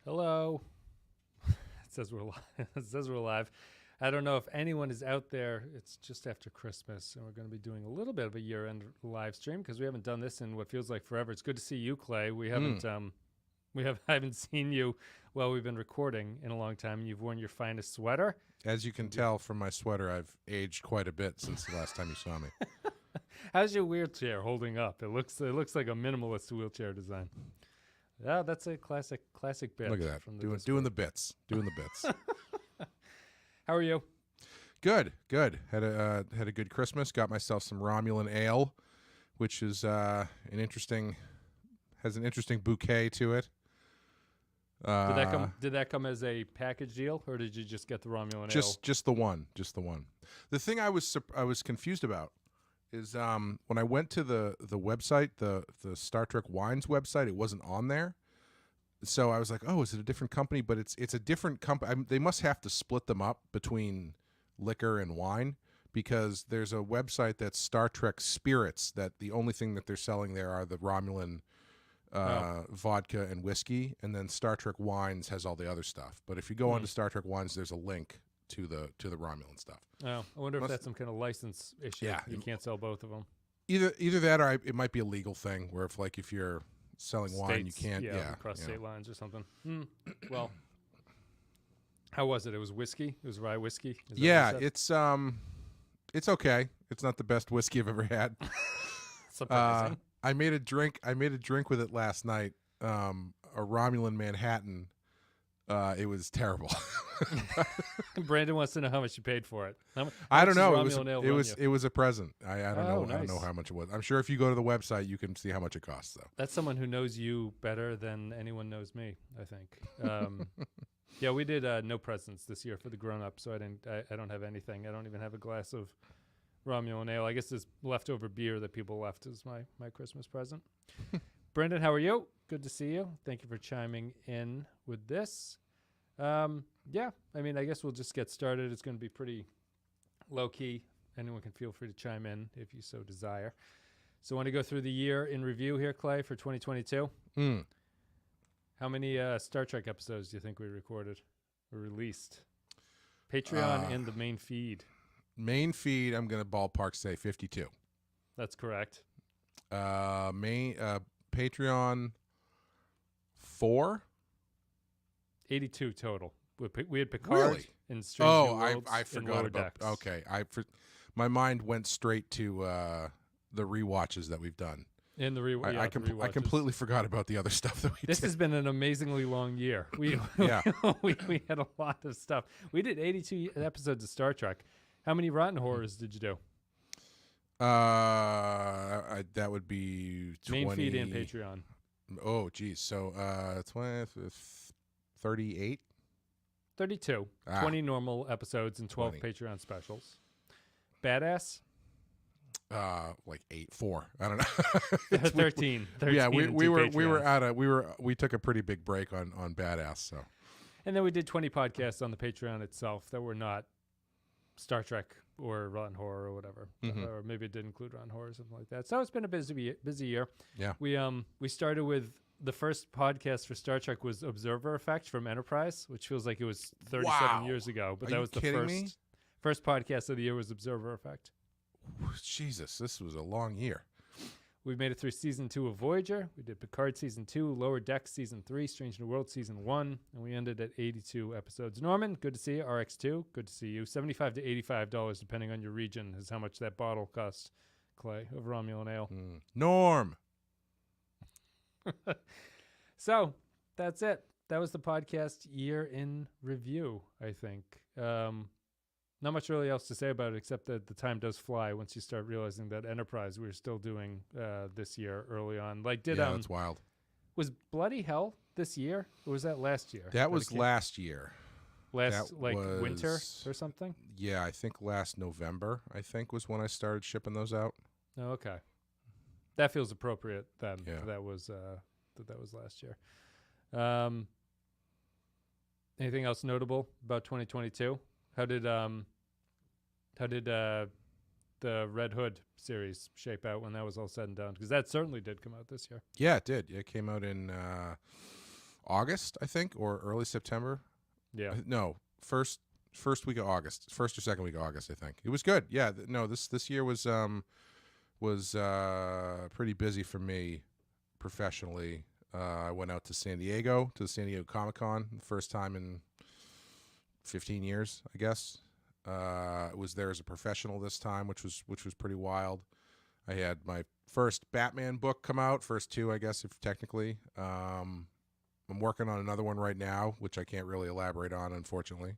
Hello. It says we're live. It says we're live. I don't know if anyone is out there. It's just after Christmas, and we're going to be doing a little bit of a year-end live stream because we haven't done this in what feels like forever. It's good to see you, Clay. I haven't seen you while we've been recording in a long time. You've worn your finest sweater. As you can tell from my sweater, I've aged quite a bit since the last time you saw me. How's your wheelchair holding up? It looks like a minimalist wheelchair design. Yeah, that's a classic bit. Look at that, from doing the bits. How are you? Good. Had a good Christmas. Got myself some Romulan ale, which is has an interesting bouquet to it. Did that come as a package deal, or did you just get the Romulan ale? Just the one. The thing I was confused about is when I went to the website, the Star Trek Wines website, it wasn't on there. So I was like, oh, is it a different company? But it's a different company. They must have to split them up between liquor and wine, because there's a website that's Star Trek Spirits that the only thing that they're selling there are the Romulan vodka and whiskey, and then Star Trek Wines has all the other stuff. But if you go onto Star Trek Wines, there's a link to the Romulan stuff. Oh, I wonder if that's some kind of license issue. Yeah, you can't sell both of them. Either that, or it might be a legal thing where if you're selling wine, you can't. Across state lines or something. Well, how was it? It was whiskey. It was rye whiskey. It's okay. It's not the best whiskey I've ever had. Surprising. I made a drink with it last night. A Romulan Manhattan. It was terrible. Brandon wants to know how much you paid for it. I don't know. It was a present. I don't know. Nice. I don't know how much it was. I'm sure if you go to the website, you can see how much it costs, though. That's someone who knows you better than anyone knows me, I think. Yeah, we did no presents this year for the grown-ups, so I don't have anything. I don't even have a glass of Romulan ale. I guess this leftover beer that people left is my Christmas present. Brendan, how are you? Good to see you. Thank you for chiming in with this. Yeah, I mean, I guess we'll just get started. It's going to be pretty low-key. Anyone can feel free to chime in if you so desire. So I want to go through the year in review here, Clay, for 2022. How many Star Trek episodes do you think we recorded or released? Patreon and the main feed. Main feed, I'm going to ballpark say 52. That's correct. Patreon 4. 82 total. We had Picard Really? and Strange New Worlds. I forgot about. Decks. Okay, my mind went straight to the rewatches that we've done. In the rewatches. I completely forgot about the other stuff that we did. This has been an amazingly long year. We had a lot of stuff. We did 82 episodes of Star Trek. How many Rotten Horrors did you do? That would be 20. Main feed and Patreon. Oh, geez. So 38? 32. 20 normal episodes and 12 Patreon specials. Badass? Like 4. I don't know. 13. Yeah, we took a pretty big break on Badass. So, and then we did 20 podcasts on the Patreon itself that were not Star Trek or Rotten Horror or whatever, or maybe it did include Rotten Horror or something like that. So it's been a busy year. Yeah, we started with the first podcast for Star Trek was Observer Effect from Enterprise, which feels like it was 37 years ago, but that was the first podcast of the year was Observer Effect. Jesus, this was a long year. We made it through season 2 of Voyager. We did Picard season 2, Lower Decks season 3, Strange New World season 1, and we ended at 82 episodes. Norman, good to see you. RX2, good to see you. $75 to $85, depending on your region, is how much that bottle costs, Clay, of Romulan ale. Norm. So, that's it. That was the podcast year in review, I think. Not much really else to say about it, except that the time does fly once you start realizing that Enterprise we were still doing this year early on. That's wild. Was Bloody Hell this year, or was that last year? That was last year. Winter or something? Yeah, I think last November, was when I started shipping those out. Oh, okay. That feels appropriate then. Yeah. That was last year. Anything else notable about 2022? How did the Red Hood series shape out when that was all said and done? Because that certainly did come out this year. Yeah, it did. It came out in August, I think, or early September. Yeah. No, first week of August, first or second week of August, I think. It was good. Yeah, no, this year was pretty busy for me professionally. I went out to San Diego to the San Diego Comic-Con, the first time in 15 years, I guess. Was there as a professional this time, which was pretty wild. I had my first Batman book come out, first two, I guess, if technically. I'm working on another one right now, which I can't really elaborate on, unfortunately.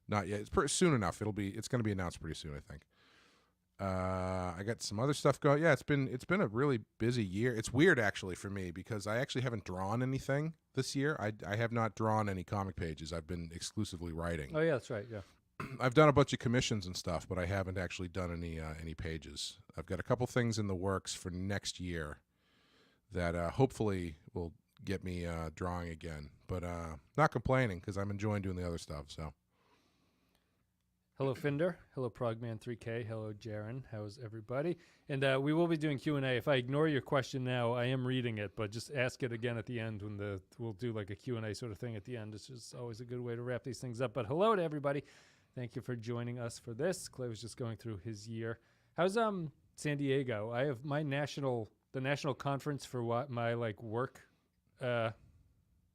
Not yet. It's soon enough. It's going to be announced pretty soon, I think. I got some other stuff going. Yeah, it's been a really busy year. It's weird actually for me because I actually haven't drawn anything this year. I have not drawn any comic pages. I've been exclusively writing. Oh yeah, that's right. Yeah. I've done a bunch of commissions and stuff, but I haven't actually done any pages. I've got a couple things in the works for next year that hopefully will get me drawing again. But not complaining because I'm enjoying doing the other stuff. So. Hello, Finder. Hello, Progman3K. Hello, Jaren. How's everybody? And we will be doing Q&A. If I ignore your question now, I am reading it, but just ask it again at the end when we'll do like a Q&A sort of thing at the end. It's just always a good way to wrap these things up. But hello to everybody. Thank you for joining us for this. Clay was just going through his year. How's San Diego? I have the national conference for my like work. What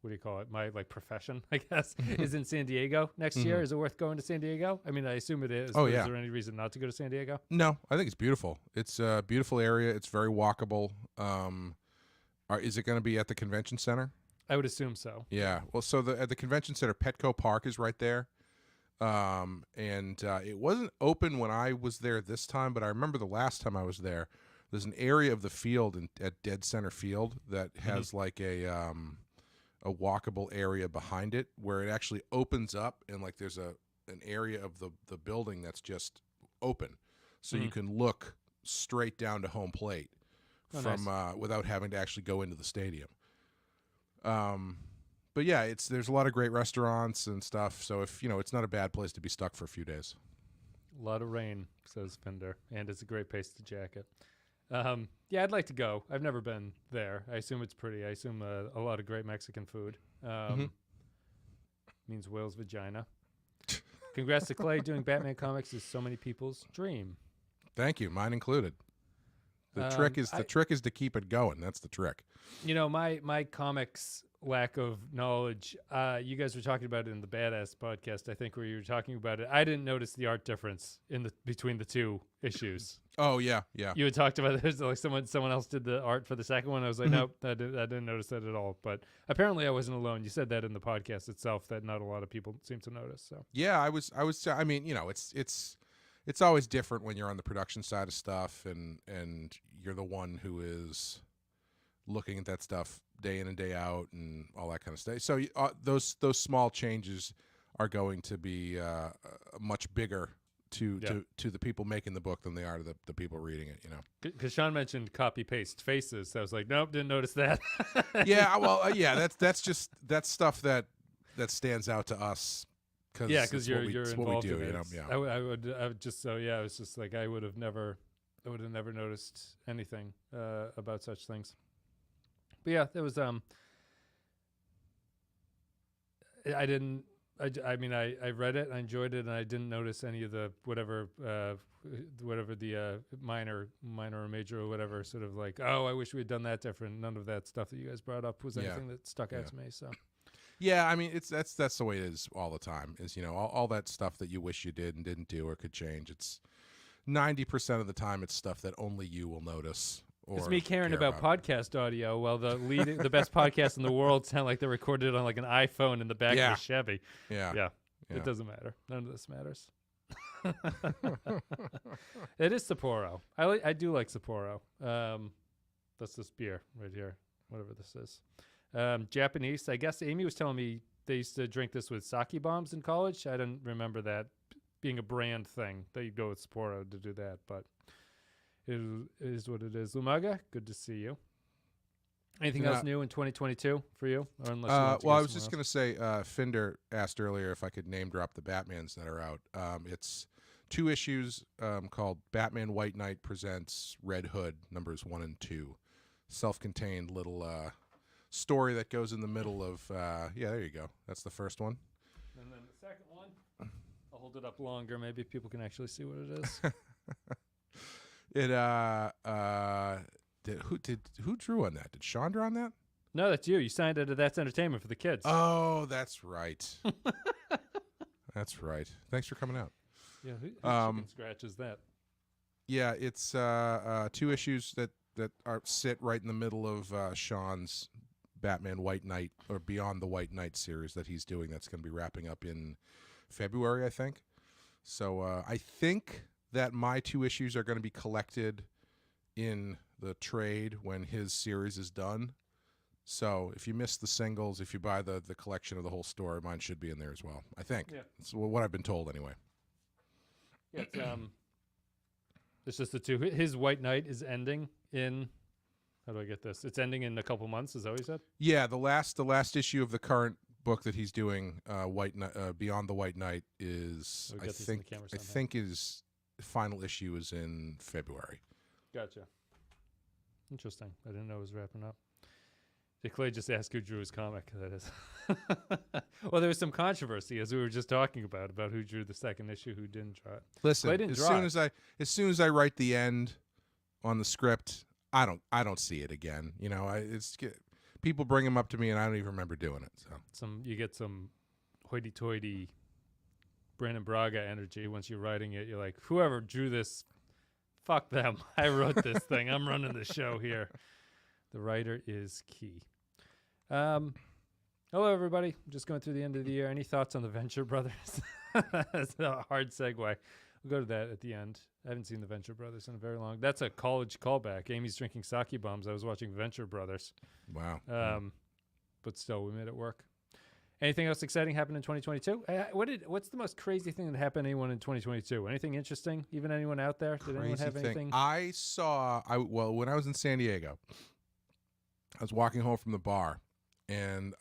do you call it? My like profession, I guess, is in San Diego next year. Is it worth going to San Diego? I mean, I assume it is. Oh, yeah. Is there any reason not to go to San Diego? No, I think it's beautiful. It's a beautiful area. It's very walkable. Is it going to be at the convention center? I would assume so. Yeah. Well, so at the convention center, Petco Park is right there. And it wasn't open when I was there this time, but I remember the last time I was there, there's an area of the field at Dead Center Field that has like a walkable area behind it where it actually opens up and like there's an area of the building that's just open. So you can look straight down to home plate without having to actually go into the stadium. But yeah, there's a lot of great restaurants and stuff. So it's not a bad place to be stuck for a few days. A lot of rain, says Fender, and it's a great place to jacket. Yeah, I'd like to go. I've never been there. I assume it's pretty. I assume a lot of great Mexican food. Means whale's vagina. Congrats to Clay. Doing Batman comics is so many people's dream. Thank you, mine included. The trick is to keep it going. That's the trick. My comics lack of knowledge. You guys were talking about it in the Badass podcast, I think, where you were talking about it. I didn't notice the art difference between the two issues. Oh yeah. You had talked about this, like someone else did the art for the second one. I was like, nope, I didn't notice that at all. But apparently, I wasn't alone. You said that in the podcast itself that not a lot of people seem to notice. So yeah, I was. I mean, it's always different when you're on the production side of stuff, and you're the one who is looking at that stuff day in and day out and all that kind of stuff. So those small changes are going to be much bigger to the people making the book than they are to the people reading it. Because Sean mentioned copy paste faces. So I was like, nope, didn't notice that. Yeah, well, yeah, that's stuff that stands out to us. Because you're involved what we do, in it. Yeah. I would just it was just like I would have never noticed anything about such things. But yeah, there was I didn't. I mean, I read it, I enjoyed it, and I didn't notice any of the whatever the minor or major or whatever sort of like, oh, I wish we had done that different. None of that stuff that you guys brought up was anything that stuck out to me. So. Yeah, I mean, that's the way it is all the time. Is all that stuff that you wish you did and didn't do or could change. It's 90% of the time it's stuff that only you will notice. It's me caring about podcast audio while the best podcasts in the world sound like they're recorded on like an iPhone in the back of a Chevy. Yeah. It doesn't matter. None of this matters. It is Sapporo. I do like Sapporo. That's this beer right here, whatever this is. Japanese. I guess Amy was telling me they used to drink this with sake bombs in college. I didn't remember that being a brand thing that you go with Sapporo to do that, but it is what it is. Lumaga, good to see you. Anything else new in 2022 for you? Or unless you want to I was just going to say, Finder asked earlier if I could name drop the Batmans that are out. It's 2 issues called Batman White Knight Presents Red Hood, numbers 1 and 2. Self-contained little story that goes in the middle of. Yeah, there you go. That's the first one. And then the second one, I'll hold it up longer. Maybe people can actually see what it is. Who drew on that? Did Sean draw on that? No, that's you. You signed it at That's Entertainment for the kids. Oh, that's right. That's right. Thanks for coming out. Yeah, who chicken scratches that? Yeah, it's 2 issues that sit right in the middle of Sean's Batman White Knight or Beyond the White Knight series that he's doing. That's going to be wrapping up in February, I think. So I think that my 2 issues are going to be collected in the trade when his series is done. So if you miss the singles, if you buy the collection of the whole story, mine should be in there as well. I think. Yeah. That's what I've been told anyway. Yeah, it's just the 2. His White Knight is ending in. How do I get this? It's ending in a couple months. Is that what you said? Yeah, the last issue of the current book that he's doing, Beyond the White Knight, is I think his final issue is in February. Gotcha. Interesting. I didn't know it was wrapping up. Clay just asked who drew his comic. That is. Well, there was some controversy, as we were just talking about who drew the second issue, who didn't draw it. Listen, as soon as I write the end on the script, I don't see it again. You know, people bring them up to me, and I don't even remember doing it. So you get some hoity-toity Brandon Braga energy once you're writing it. You're like, whoever drew this, fuck them. I wrote this thing. I'm running the show here. The writer is key. Hello, everybody. I'm just going through the end of the year. Any thoughts on the Venture Brothers? That's a hard segue. We'll go to that at the end. I haven't seen the Venture Brothers in a very long. That's a college callback. Amy's drinking sake bombs. I was watching Venture Brothers. Wow. But still, we made it work. Anything else exciting happened in 2022? What's the most crazy thing that happened to anyone in 2022? Anything interesting? Even anyone out there? Did anyone have anything? When I was in San Diego, I was walking home from the bar, and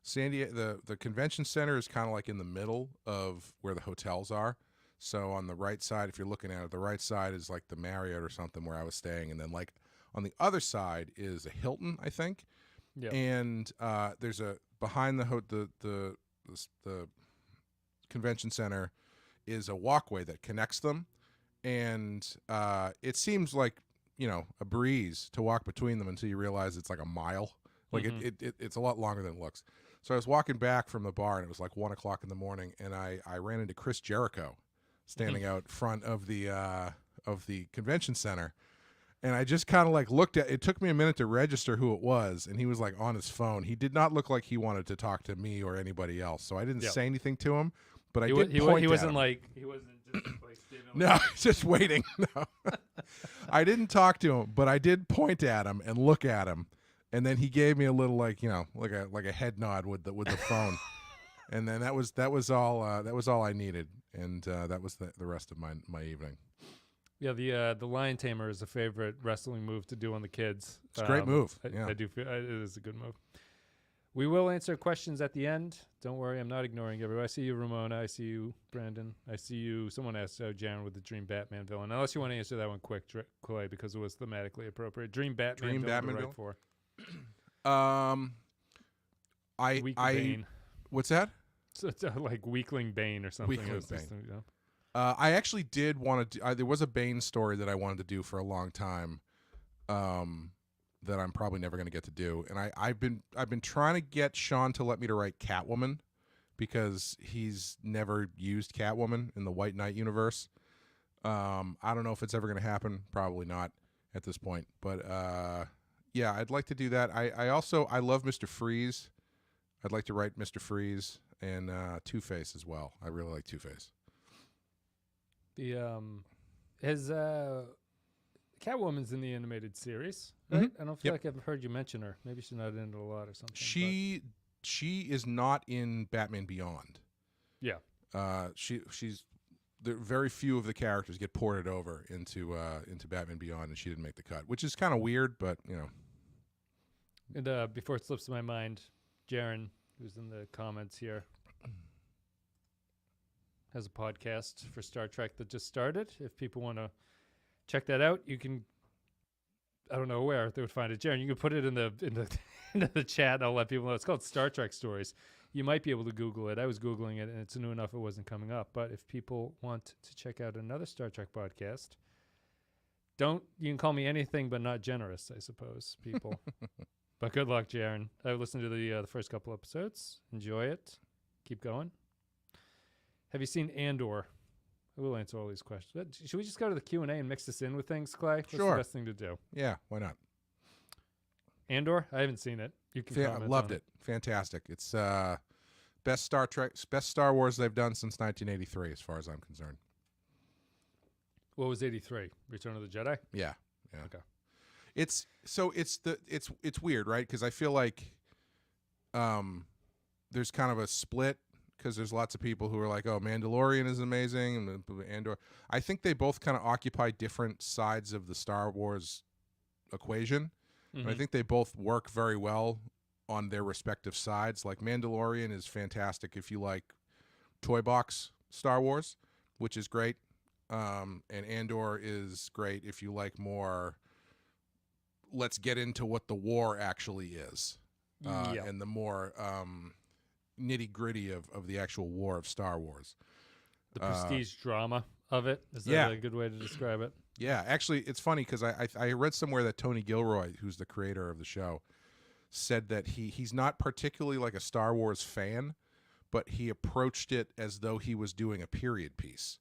San Diego, the convention center is kind of like in the middle of where the hotels are. So on the right side, if you're looking at it, the right side is like the Marriott or something where I was staying, and then like on the other side is a Hilton, I think. Yeah. And there's behind the convention center is a walkway that connects them, and it seems like, you know, a breeze to walk between them until you realize it's like a mile. Like it's a lot longer than it looks. So I was walking back from the bar, and it was like 1:00 in the morning, and I ran into Chris Jericho standing out front of the convention center. And I just kind of like looked at it. Took me a minute to register who it was, and he was like on his phone. He did not look like he wanted to talk to me or anybody else, so I didn't say anything to him. But he wasn't just like no, just waiting. No, I didn't talk to him, but I did point at him and look at him, and then he gave me a little like a head nod with the phone, and then that was all I needed, and that was the rest of my evening. Yeah, the lion tamer is a favorite wrestling move to do on the kids. It's a great move. I do feel it is a good move. We will answer questions at the end. Don't worry, I'm not ignoring everybody. I see you, Ramona. I see you, Brandon. I see you. Someone asked Jaron with the Dream Batman villain. Unless you want to answer that one quick, Clay, because it was thematically appropriate. Dream Batman villain. For. Bane. What's that? So it's like Weakling Bane or something. Weakling Bane. I actually did want to. There was a Bane story that I wanted to do for a long time, that I'm probably never going to get to do. And I've been trying to get Sean to let me to write Catwoman, because he's never used Catwoman in the White Knight universe. I don't know if it's ever going to happen. Probably not at this point. But yeah, I'd like to do that. I love Mr. Freeze. I'd like to write Mr. Freeze and Two-Face as well. I really like Two-Face. His Catwoman's in the animated series, right? I don't feel like I've heard you mention her. Maybe she's not in it a lot or something. She is not in Batman Beyond. Yeah. She's very few of the characters get ported over into Batman Beyond, and she didn't make the cut, which is kind of weird, but you know. And before it slips my mind, Jaron, who's in the comments here, has a podcast for Star Trek that just started. If people want to check that out, you can I don't know where they would find it. Jaron, you can put it in the into the chat. And I'll let people know. It's called Star Trek Stories. You might be able to Google it. I was Googling it, and it's new enough it wasn't coming up. But if people want to check out another Star Trek podcast, you can call me anything but not generous, I suppose, people. But good luck, Jaron. I've listened to the first couple episodes. Enjoy it. Keep going. Have you seen Andor? I will answer all these questions. But should we just go to the Q&A and mix this in with things, Clay? What's Sure. the best thing to do? Yeah, why not? Andor? I haven't seen it. You can comment Loved on it. Fantastic. It's best Star Wars they've done since 1983, as far as I'm concerned. What was 83? Return of the Jedi? Yeah. Okay. It's weird, right? Because I feel like there's kind of a split, because there's lots of people who are like, oh, Mandalorian is amazing, and Andor. I think they both kind of occupy different sides of the Star Wars equation. Mm-hmm. And I think they both work very well on their respective sides. Like Mandalorian is fantastic if you like toy box Star Wars, which is great. And Andor is great if you like more, let's get into what the war actually is. And the more nitty-gritty of the actual war of Star Wars. The prestige drama of it. Is that a good way to describe it? Yeah, actually, it's funny because I read somewhere that Tony Gilroy, who's the creator of the show, said that he's not particularly like a Star Wars fan, but he approached it as though he was doing a period piece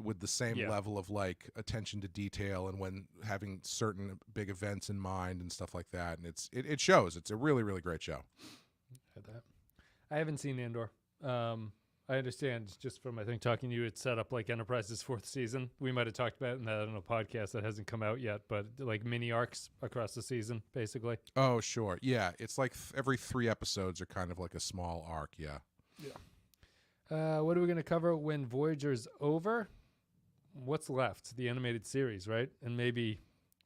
with the same level of like attention to detail and when having certain big events in mind and stuff like that. And it shows. It's a really, really great show. I haven't seen Andor. I understand just from, I think, talking to you, it's set up like Enterprise's 4th season. We might have talked about it in that, podcast that hasn't come out yet, but like mini arcs across the season, basically. Oh, sure. Yeah. It's like every 3 episodes are kind of like a small arc. Yeah. What are we going to cover when Voyager's over? What's left? The animated series, right? And maybe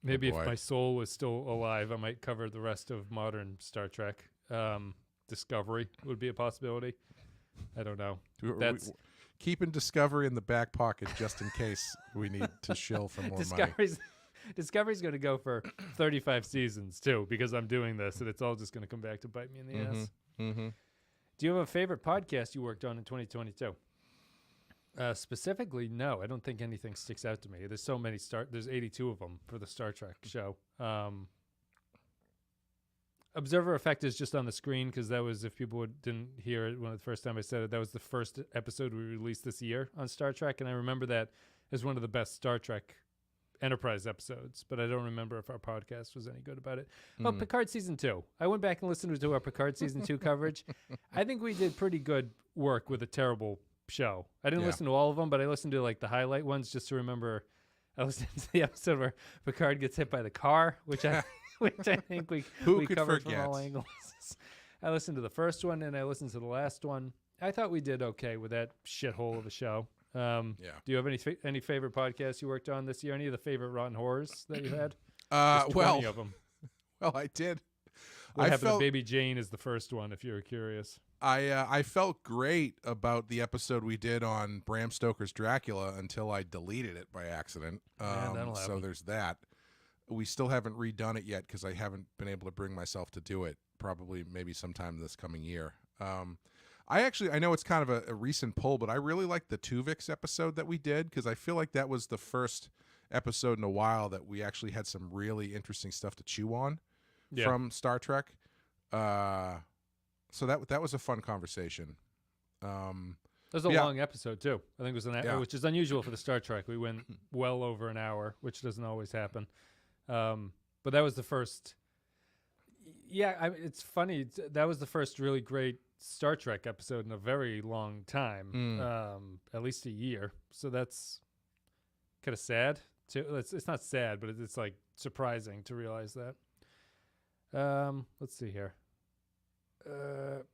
if my soul was still alive, I might cover the rest of modern Star Trek. Discovery would be a possibility. I don't know. That's keeping Discovery in the back pocket just in case we need to shill for more money. Discovery's going to go for 35 seasons too, because I'm doing this, and it's all just going to come back to bite me in the ass. Mm-hmm. Do you have a favorite podcast you worked on in 2022? Specifically, no. I don't think anything sticks out to me. There's so many there's 82 of them for the Star Trek show. Observer Effect is just on the screen because that was, if people didn't hear it when the first time I said it, that was the first episode we released this year on Star Trek, and I remember that as one of the best Star Trek Enterprise episodes, but I don't remember if our podcast was any good about it. Oh, Picard Season 2. I went back and listened to our Picard Season 2 coverage. I think we did pretty good work with a terrible show. I didn't listen to all of them, but I listened to like the highlight ones just to remember. I listened to the episode where Picard gets hit by the car, which I think we covered from all angles. I listened to the first one and I listened to the last one. I thought we did okay with that shithole of a show. Do you have any favorite podcasts you worked on this year? Any of the favorite Rotten Horrors that you had? There's 20 of them. Well, I did. What happened to Baby Jane is the first one, if you're curious. I felt great about the episode we did on Bram Stoker's Dracula until I deleted it by accident. So there's that. We still haven't redone it yet because I haven't been able to bring myself to do it. Probably maybe sometime this coming year. I know it's kind of a recent pull, but I really liked the Tuvix episode that we did because I feel like that was the first episode in a while that we actually had some really interesting stuff to chew on from Star Trek. So that was a fun conversation. It was a long episode too. I think it was an hour, which is unusual for the Star Trek. We went well over an hour, which doesn't always happen. But that was the first. Yeah, it's funny. That was the first really great Star Trek episode in a very long time, at least a year. So that's kind of sad too. It's not sad, but it's like surprising to realize that. Let's see here.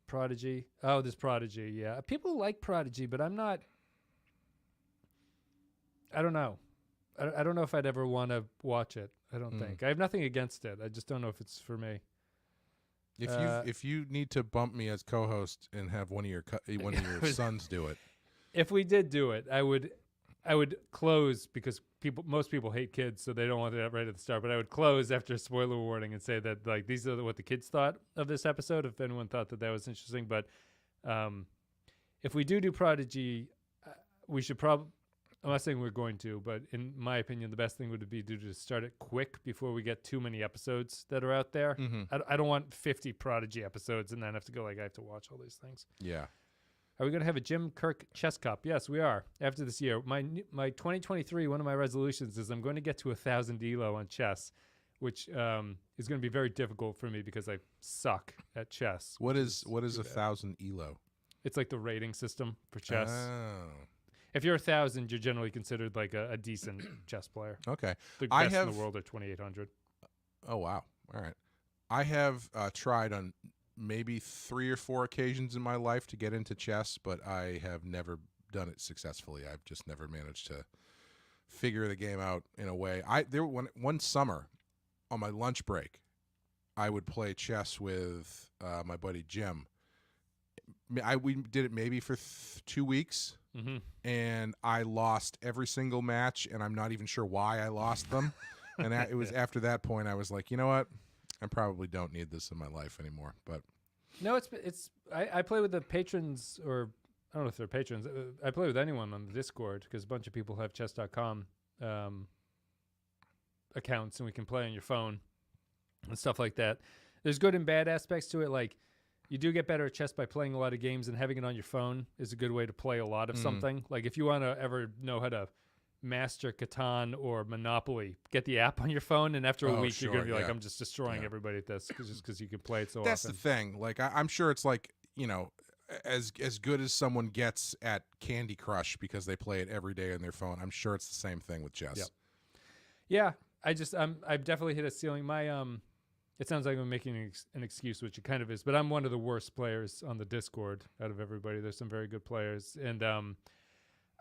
Prodigy. Oh, there's Prodigy. Yeah, people like Prodigy, but I'm not. I don't know. I don't know if I'd ever want to watch it. I don't think. I have nothing against it. I just don't know if it's for me. If you need to bump me as co-host and have one of your sons do it. If we did do it, I would I would close because most people hate kids, so they don't want that right at the start. But I would close after a spoiler warning and say that like these are what the kids thought of this episode. If anyone thought that was interesting, but if we do Prodigy, we should probably. I'm not saying we're going to, but in my opinion, the best thing would be to start it quick before we get too many episodes that are out there. Mm-hmm. I don't want 50 Prodigy episodes and then have to go like I have to watch all these things. Yeah. Are we going to have a Jim Kirk chess cup? Yes, we are. After this year, my 2023, one of my resolutions is I'm going to get to 1,000 elo on chess, which is going to be very difficult for me because I suck at chess. What is 1,000 elo? It's like the rating system for chess. Oh. If you're 1,000, you're generally considered like a decent chess player. Okay. The best in the world are 2,800. Oh, wow. All right. I have tried on maybe 3 or 4 occasions in my life to get into chess, but I have never done it successfully. I've just never managed to figure the game out in a way. One summer on my lunch break, I would play chess with my buddy Jim. We did it maybe for 2 weeks, and I lost every single match, and I'm not even sure why I lost them. And it was after that point I was like, you know what? I probably don't need this in my life anymore. But no, I play with the patrons, or I don't know if they're patrons. I play with anyone on the Discord because a bunch of people have chess.com accounts, and we can play on your phone and stuff like that. There's good and bad aspects to it. Like you do get better at chess by playing a lot of games, and having it on your phone is a good way to play a lot of something. Like if you want to ever know how to master Catan or Monopoly, get the app on your phone, and after a week you're gonna be like, I'm just destroying everybody at this just because you can play it so that's often. the thing. Like I'm sure it's like, you know, as good as someone gets at Candy Crush because they play it every day on their phone, I'm sure it's the same thing with chess. Yep. Yeah, I've definitely hit a ceiling. My it sounds like I'm making an excuse, which it kind of is, but I'm one of the worst players on the Discord out of everybody. There's some very good players, and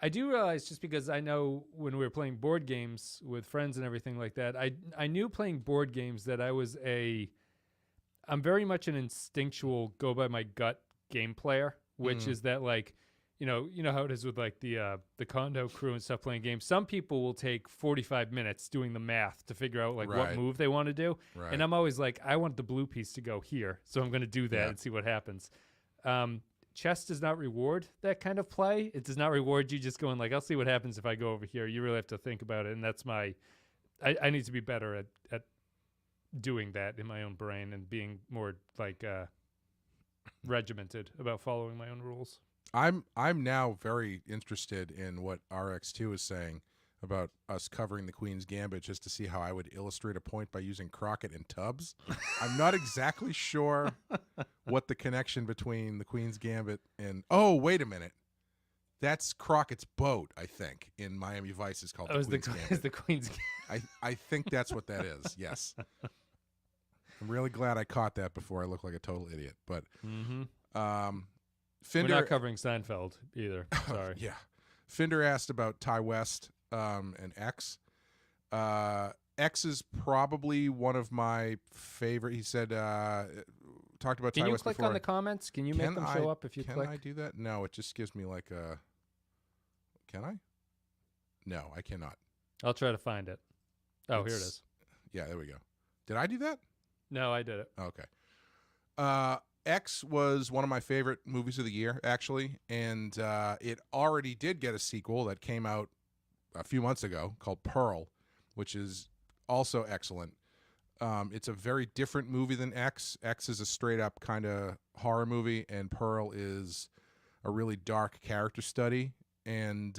I do realize, just because I know when we were playing board games with friends and everything like that, I knew playing board games that I'm very much an instinctual, go by my gut game player, which is that like, you know how it is with like the condo crew and stuff playing games. Some people will take 45 minutes doing the math to figure out like what move they want to do. Right. And I'm always like, I want the blue piece to go here. So I'm going to do that and see what happens. Chess does not reward that kind of play. It does not reward you just going like, I'll see what happens if I go over here. You really have to think about it. And that's I need to be better at doing that in my own brain and being more like regimented about following my own rules. I'm now very interested in what RX2 is saying about us covering the Queen's Gambit, just to see how I would illustrate a point by using Crockett and Tubbs. I'm not exactly sure what the connection between the Queen's Gambit and... Oh, wait a minute. That's Crockett's boat, I think, in Miami Vice is called the Queen's Gambit. Is the Queen's Gambit. I think that's what that is, yes. I'm really glad I caught that before I look like a total idiot. But Finder, we're not covering Seinfeld either. Sorry. Yeah. Finder asked about Ty West and X. X is probably one of my favorite. He said, talked about Ty West before. Can you click on the comments? Can you make them show up if you click? Can I do that? No, it just gives me like a... Can I? No, I cannot. I'll try to find it. Oh, here it is. Yeah, there we go. Did I do that? No, I did it. Okay. X was one of my favorite movies of the year, actually, and it already did get a sequel that came out a few months ago called Pearl, which is also excellent. It's a very different movie than X. X is a straight-up kind of horror movie, and Pearl is a really dark character study, and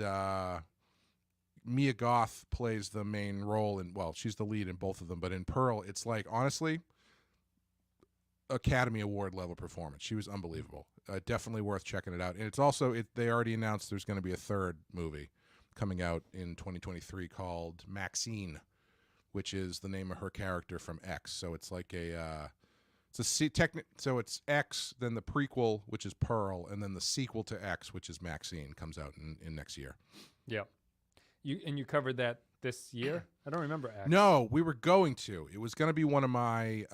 Mia Goth plays the main role, well, she's the lead in both of them, but in Pearl, it's like, honestly... Academy Award level performance. She was unbelievable. Definitely worth checking it out. And it's also they already announced there's going to be a third movie coming out in 2023 called Maxine, which is the name of her character from X. So it's like so it's X, then the prequel, which is Pearl, and then the sequel to X, which is Maxine, comes out in next year. Yeah. You covered that this year? I don't remember X. No, we were going to. It was going to be one of my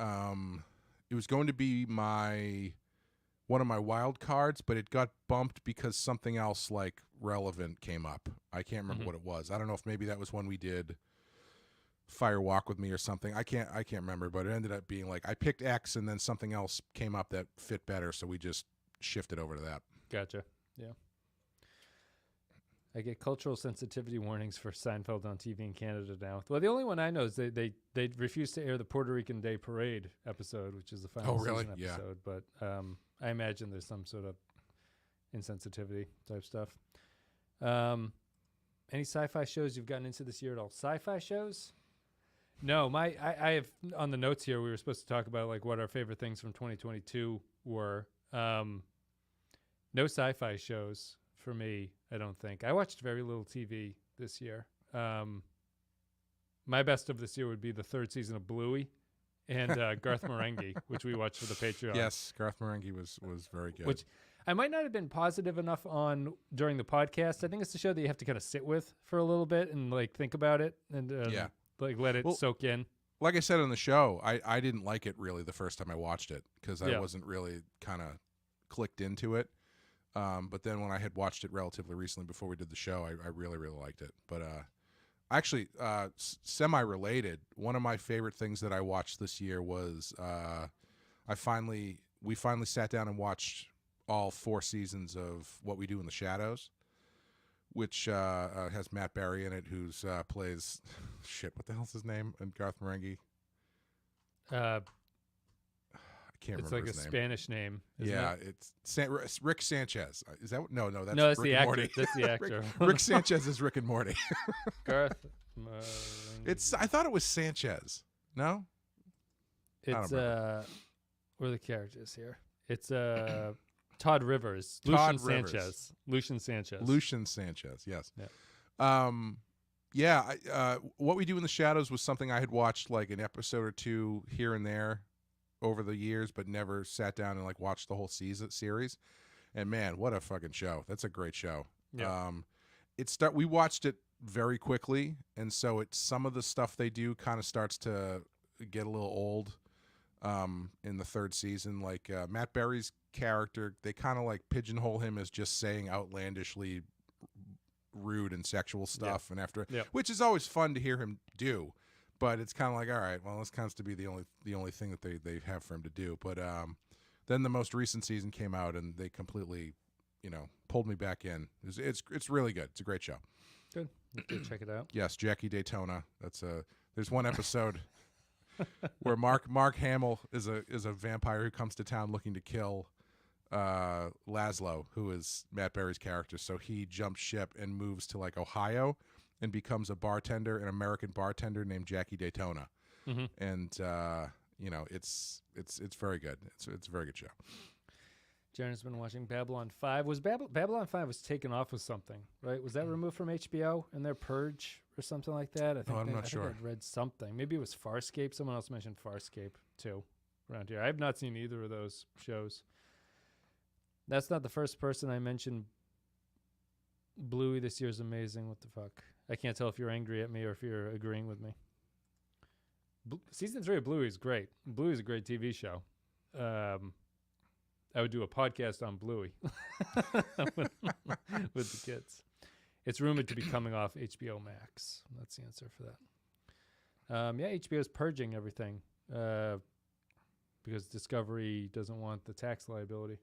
it was going to be one of my wild cards, but it got bumped because something else like relevant came up. I can't remember what it was. I don't know if maybe that was when we did Fire Walk with Me or something. I can't remember, but it ended up being like I picked X and then something else came up that fit better, so we just shifted over to that. Gotcha. Yeah. I get cultural sensitivity warnings for Seinfeld on TV in Canada now. Well, the only one I know is they refuse to air the Puerto Rican Day Parade episode, which is the final season episode. Yeah. But I imagine there's some sort of insensitivity type stuff. Any sci-fi shows you've gotten into this year at all? Sci-fi shows? No, I have on the notes here. We were supposed to talk about like what our favorite things from 2022 were. No sci-fi shows for me. I don't think I watched very little TV this year. My best of this year would be the third season of Bluey and Garth Marenghi, which we watched for the Patreon. Yes, Garth Marenghi was very good. Which I might not have been positive enough on during the podcast. I think it's a show that you have to kind of sit with for a little bit and like think about it and like let it soak in. Like I said on the show, I didn't like it really the first time I watched it because I wasn't really kind of clicked into it. But then when I had watched it relatively recently before we did the show, I really, really liked it. But actually, semi-related, one of my favorite things that I watched this year was we finally sat down and watched all 4 seasons of What We Do in the Shadows, which has Matt Berry in it, who's plays what the hell's his name? And Garth Marenghi. I can't remember his name. It's like a Spanish name. Yeah, it's Rick Sanchez. Is that no? That's Rick the and actor. Morty. That's the actor. Rick Sanchez is Rick and Morty. Garth. I thought it was Sanchez. No. It's what are the characters here? It's Todd Rivers. Lucian Sanchez. Yes. Yeah. What We Do in the Shadows was something I had watched like an episode or two here and there over the years, but never sat down and like watched the whole series. And man, what a fucking show! That's a great show. Yeah. We watched it very quickly, and so some of the stuff they do kind of starts to get a little old. In the 3rd season, like Matt Berry's character, they kind of like pigeonhole him as just saying outlandishly rude and sexual stuff, and which is always fun to hear him do. But it's kind of like, all right, well, this counts to be the only thing that they have for him to do. But then the most recent season came out, and they completely, pulled me back in. It's really good. It's a great show. Good. Check it out. Yes, Jackie Daytona. There's one episode where Mark Hamill is a vampire who comes to town looking to kill Laszlo, who is Matt Berry's character. So he jumps ship and moves to like Ohio and becomes an American bartender named Jackie Daytona. Mm-hmm. And it's very good. It's a very good show. Jaren's been watching Babylon 5. Babylon 5 was taken off with something, right? Was that removed from HBO and their Purge or something like that? I'm not sure. I think I read something. Maybe it was Farscape. Someone else mentioned Farscape too around here. I have not seen either of those shows. That's not the first person I mentioned. Bluey this year is amazing. What the fuck? I can't tell if you're angry at me or if you're agreeing with me. Season 3 of Bluey is great. Bluey is a great TV show. I would do a podcast on Bluey with the kids. It's rumored to be coming off HBO Max. That's the answer for that. HBO is purging everything because Discovery doesn't want the tax liability.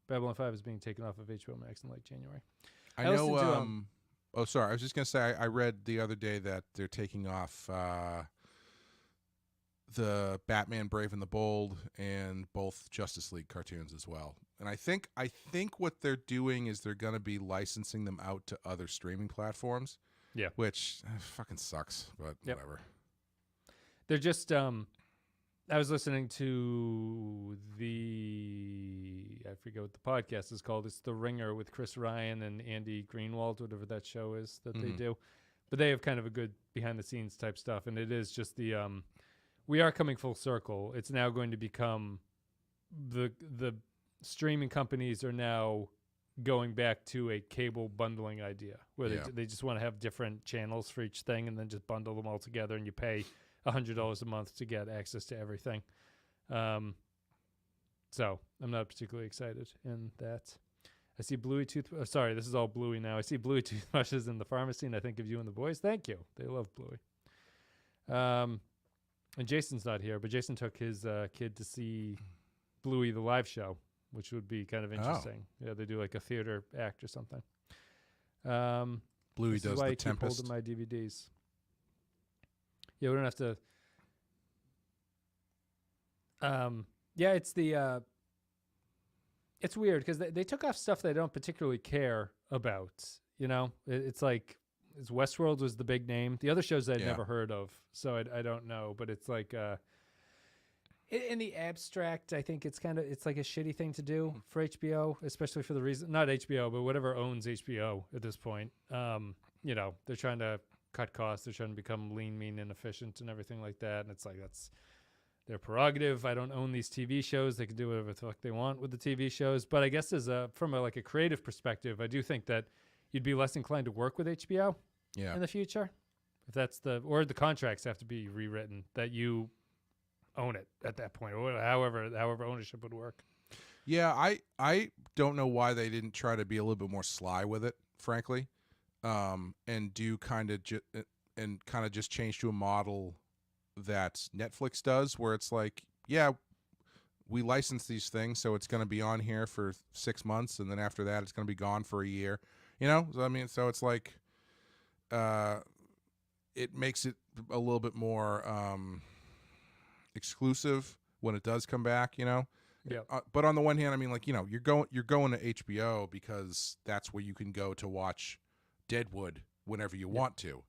Babylon 5 is being taken off of HBO Max in late January. I know. Oh, sorry. I was just going to say, I read the other day that they're taking off the Batman Brave and the Bold and both Justice League cartoons as well. And I think what they're doing is they're going to be licensing them out to other streaming platforms. Yeah. Which fucking sucks, but whatever. They're just I was listening to I forget what the podcast is called. It's The Ringer with Chris Ryan and Andy Greenwald, whatever that show is that they do. But they have kind of a good behind the scenes type stuff. And it is just we are coming full circle. It's now going to become the streaming companies are now going back to a cable bundling idea where they just want to have different channels for each thing and then just bundle them all together and you pay $100 a month to get access to everything. So I'm not particularly excited in that. I see Bluey sorry, this is all Bluey now. I see Bluey toothbrushes in the pharmacy, and I think of you and the boys. Thank you. They love Bluey. And Jason's not here, but Jason took his kid to see Bluey the live show, which would be kind of interesting. Yeah, they do like a theater act or something. Bluey does why the I keep hold of Tempest. my DVDs. Yeah, we don't have to. Yeah, it's the. It's weird because they took off stuff they don't particularly care about. You know, it's like Westworld was the big name. The other shows I'd never heard of, so I don't know. But it's like in the abstract, I think it's like a shitty thing to do for HBO, especially for the reason not HBO, but whatever owns HBO at this point. You know, they're trying to cut costs. They're trying to become lean, mean, and efficient and everything like that. And it's like that's their prerogative. I don't own these TV shows. They can do whatever the fuck they want with the TV shows. But I guess from a creative perspective, I do think that you'd be less inclined to work with HBO in the future. If that's or the contracts have to be rewritten that you own it at that point, or however ownership would work. Yeah, I don't know why they didn't try to be a little bit more sly with it, frankly, and do kind of just change to a model that Netflix does, where it's like, yeah, we license these things, so it's going to be on here for 6 months, and then after that, it's going to be gone for a year. You know, I mean, so it's like, it makes it a little bit more exclusive when it does come back. You know, yeah. But on the one hand, I mean, like, you know, you're going to HBO because that's where you can go to watch Deadwood whenever you want to.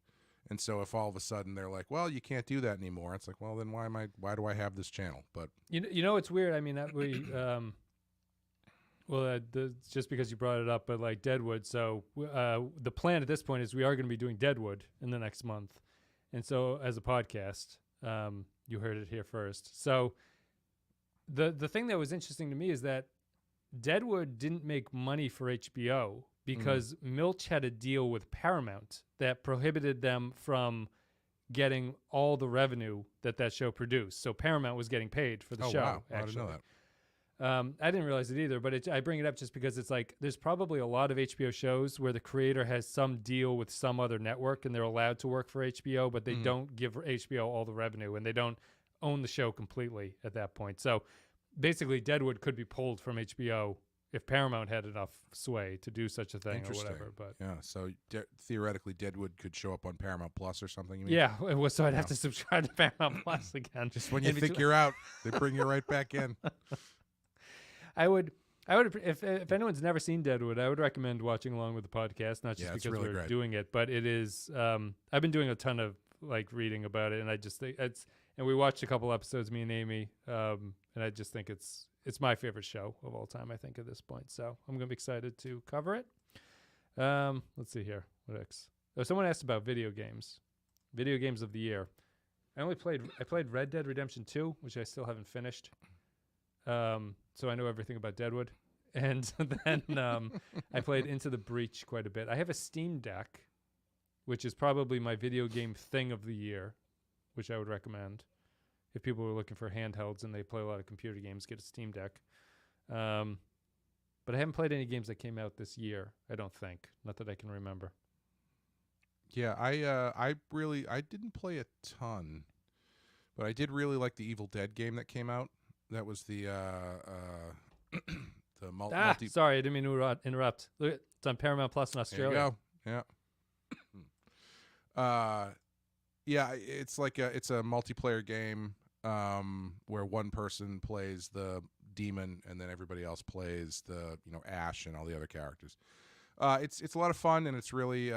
And so if all of a sudden they're like, well, you can't do that anymore, it's like, well, then why do I have this channel? But you know, it's weird. I mean, that we just because you brought it up, but like Deadwood. So the plan at this point is we are going to be doing Deadwood in the next month, and so as a podcast, you heard it here first. So the thing that was interesting to me is that Deadwood didn't make money for HBO because Milch had a deal with Paramount that prohibited them from getting all the revenue that show produced. So Paramount was getting paid for the show. Wow. Actually. I didn't know that. I didn't realize it either, but I bring it up just because it's like there's probably a lot of HBO shows where the creator has some deal with some other network and they're allowed to work for HBO, but they don't give HBO all the revenue and they don't own the show completely at that point. So basically Deadwood could be pulled from HBO if Paramount had enough sway to do such a thing or whatever. But yeah, so theoretically Deadwood could show up on Paramount Plus or something. You mean? Yeah, so I'd have to subscribe to Paramount Plus again. Just when you think you're out, they bring you right back in. I would if anyone's never seen Deadwood, I would recommend watching along with the podcast, not just because really we're great. doing it, but it is I've been doing a ton of like reading about it, and I just think and we watched a couple episodes, me and Amy, and I just think it's my favorite show of all time, I think, at this point. So I'm gonna be excited to cover it. Let's see here. What else? Oh, someone asked about video games of the year. I played Red Dead Redemption 2, which I still haven't finished. So I know everything about Deadwood. And then I played Into the Breach quite a bit. I have a Steam Deck, which is probably my video game thing of the year, which I would recommend. If people were looking for handhelds and they play a lot of computer games, get a Steam Deck. But I haven't played any games that came out this year, I don't think. Not that I can remember. Yeah, I didn't play a ton, but I did really like the Evil Dead game that came out. That was the multi. Sorry, I didn't mean to interrupt. Look, it's on Paramount Plus in Australia. There you go. Yeah, it's like it's a multiplayer game where one person plays the demon and then everybody else plays the Ash and all the other characters. It's a lot of fun, and it's really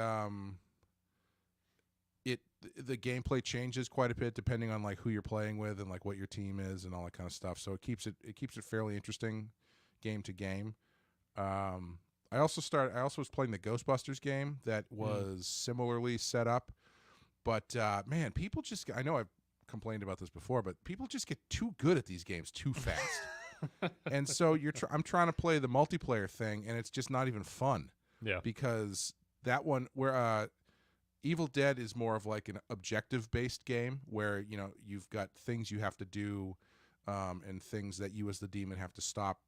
the gameplay changes quite a bit depending on like who you're playing with and like what your team is and all that kind of stuff. So it keeps it fairly interesting game to game. I also was playing the Ghostbusters game that was similarly set up, but man, people just, I know I've complained about this before, but people just get too good at these games too fast. And so I'm trying to play the multiplayer thing, and it's just not even fun. Yeah, because that one where Evil Dead is more of like an objective-based game where you've got things you have to do, and things that you as the demon have to stop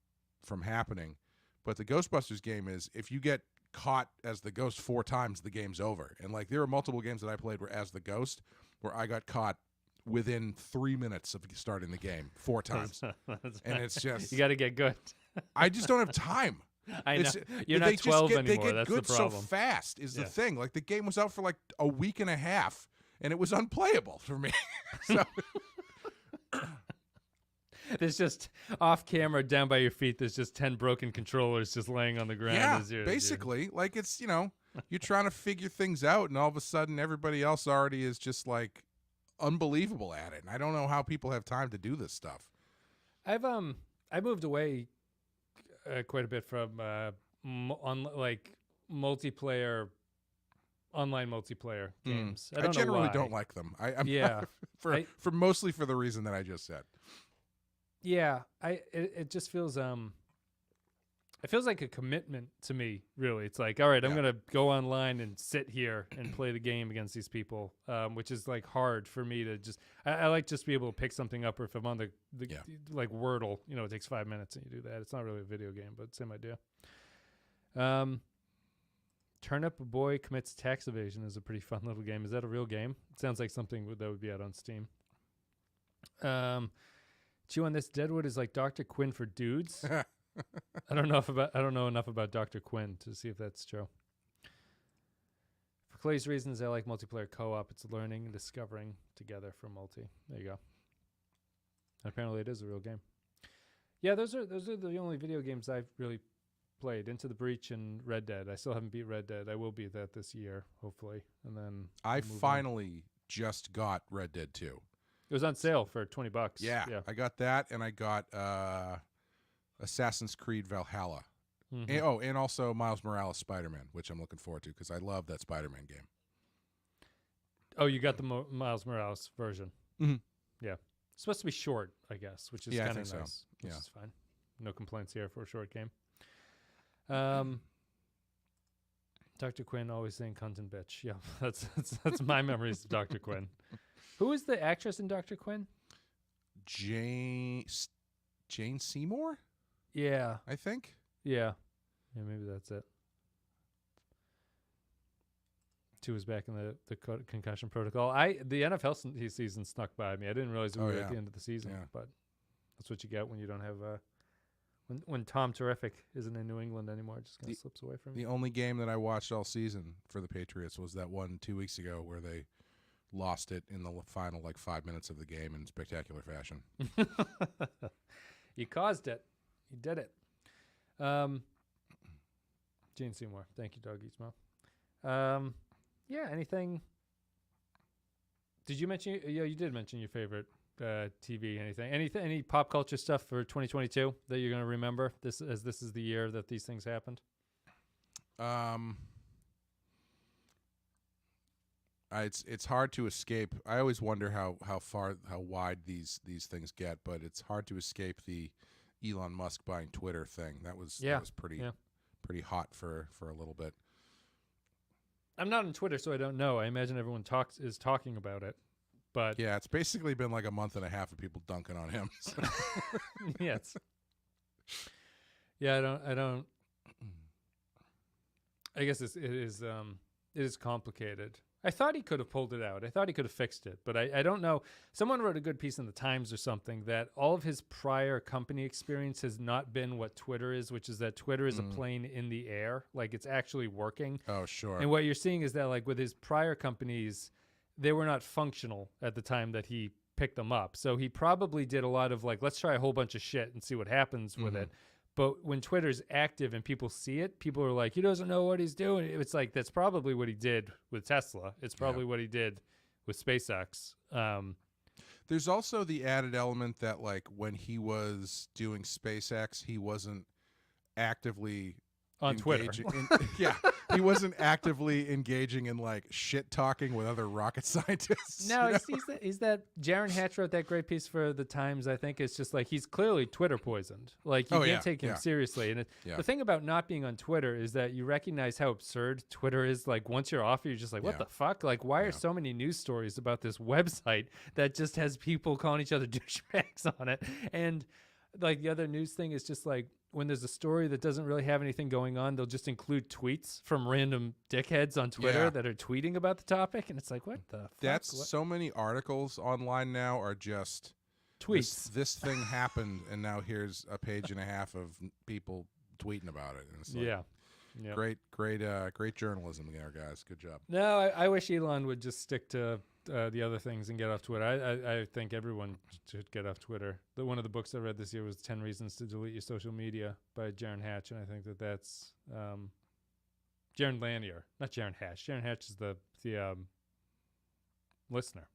from happening. But the Ghostbusters game is if you get caught as the ghost 4 times, the game's over. And like there are multiple games that I played where as the ghost where I got caught within 3 minutes of starting the game 4 times. And it's just you got to get good. I just don't have time. I know. You're not 12 anymore. They get That's good the problem. so fast is the thing. Like the game was out for like a week and a half and it was unplayable for me. So there's just off camera down by your feet. There's just 10 broken controllers just laying on the ground. Yeah, basically. Like it's, you're trying to figure things out and all of a sudden everybody else already is just like unbelievable at it. And I don't know how people have time to do this stuff. I moved away quite a bit from multiplayer online multiplayer games. I generally know don't like them. I'm for mostly for the reason that I just said. Yeah, it just feels it feels like a commitment to me, really. It's like, all right, I'm gonna go online and sit here and play the game against these people, which is like hard for me to just. I like just be able to pick something up, or if I'm on the like Wordle, it takes 5 minutes and you do that. It's not really a video game, but same idea. Turn Up a Boy Commits Tax Evasion is a pretty fun little game. Is that a real game? It sounds like something that would be out on Steam. Chew on This Deadwood is like Dr. Quinn for dudes. I don't know enough about Dr. Quinn to see if that's true. For Clay's reasons, I like multiplayer co-op. It's learning and discovering together for multi. There you go. And apparently it is a real game. Yeah, those are the only video games I've really played. Into the Breach and Red Dead. I still haven't beat Red Dead. I will beat that this year, hopefully. And then I finally just got Red Dead 2. It was on sale for $20. Yeah, I got that, and I got Assassin's Creed Valhalla. Mm-hmm. And also Miles Morales Spider-Man, which I'm looking forward to because I love that Spider-Man game. Oh, you got the Miles Morales version. Mm-hmm. Yeah. It's supposed to be short, I guess, which is kind of nice. So. Which is fine. No complaints here for a short game. Dr. Quinn always saying cunt and bitch. Yeah, that's my memories of Dr. Quinn. Who is the actress in Dr. Quinn? Jane Seymour? Yeah. I think. Yeah. Yeah, maybe that's it. 2 was back in the concussion protocol. The NFL season snuck by me. I didn't realize we were at the end of the season, but that's what you get when you don't have when Tom Terrific isn't in New England anymore. It just kind of slips away from you. The only game that I watched all season for the Patriots was that one 2 weeks ago where they lost it in the final 5 minutes of the game in spectacular fashion. You caused it. You did it. Gene Seymour. Thank you, Doug Eatsmo. Yeah, anything? Did you mention? Yeah, you did mention your favorite TV. Anything? Any pop culture stuff for 2022 that you're going to remember? This is the year that these things happened. It's hard to escape. I always wonder how wide these things get, but it's hard to escape the Elon Musk buying Twitter thing. That was pretty hot for a little bit. I'm not on Twitter, so I don't know. I imagine everyone is talking about it, but yeah, it's basically been like a month and a half of people dunking on him. So. Yes. Yeah, I don't. I guess it is complicated. I thought he could have pulled it out. I thought he could have fixed it, but I don't know. Someone wrote a good piece in the Times or something that all of his prior company experience has not been what Twitter is, which is that Twitter is a plane in the air. Like it's actually working. Oh, sure. And what you're seeing is that like with his prior companies, they were not functional at the time that he picked them up. So he probably did a lot of like, let's try a whole bunch of shit and see what happens with it. But when Twitter's active and people see it, people are like, he doesn't know what he's doing. It's like, that's probably what he did with Tesla. It's probably what he did with SpaceX. There's also the added element that like when he was doing SpaceX, he wasn't actively on Twitter. He wasn't actively engaging in like shit talking with other rocket scientists. No, he's that Jaron Hatch wrote that great piece for the Times. I think it's just like he's clearly Twitter poisoned. Like you can't take him seriously. And the thing about not being on Twitter is that you recognize how absurd Twitter is. Like once you're off, you're just like, what the fuck? Like why are so many news stories about this website that just has people calling each other douchebags on it? And like the other news thing is just like when there's a story that doesn't really have anything going on, they'll just include tweets from random dickheads on Twitter that are tweeting about the topic. And it's like, what the fuck? That's so many articles online now are just tweets. This thing happened, and now here's a page and a half of people tweeting about it. And it's like, great journalism there, guys. Good job. No, I wish Elon would just stick to the other things and get off Twitter. I think everyone should get off Twitter. One of the books I read this year was 10 Reasons to Delete Your Social Media by Jaron Hatch, and I think that's Jaron Lanier, not Jaron Hatch. Jaron Hatch is the listener.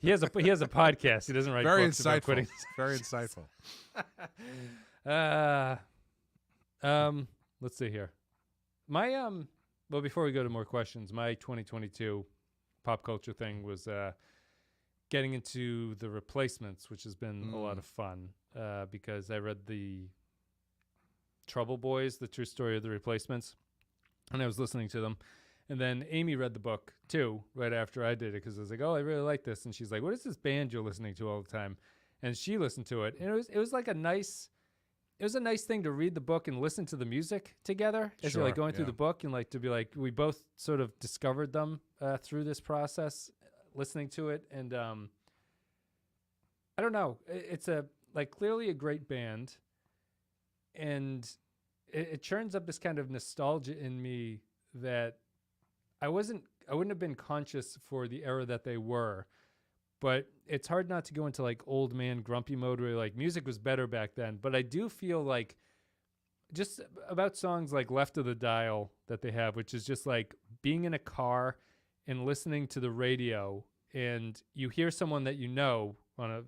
He has a podcast. He doesn't write very books insightful. About quitting. Very insightful. Let's see here. My well, before we go to more questions, my 2022 pop culture thing was getting into The Replacements, which has been a lot of fun because I read the Trouble Boys, the true story of The Replacements, and I was listening to them. And then Amy read the book too right after I did it because I was like, oh, I really like this. And she's like, what is this band you're listening to all the time? And she listened to it. And it was like a nice thing to read the book and listen to the music together as you're like going through the book, and like to be like, we both sort of discovered them through this process, listening to it. And I don't know, it's clearly a great band, and it churns up this kind of nostalgia in me that I wouldn't have been conscious for the era that they were. But it's hard not to go into like old man grumpy mode where like music was better back then. But I do feel like just about songs like Left of the Dial that they have, which is just like being in a car and listening to the radio, and you hear someone that you know on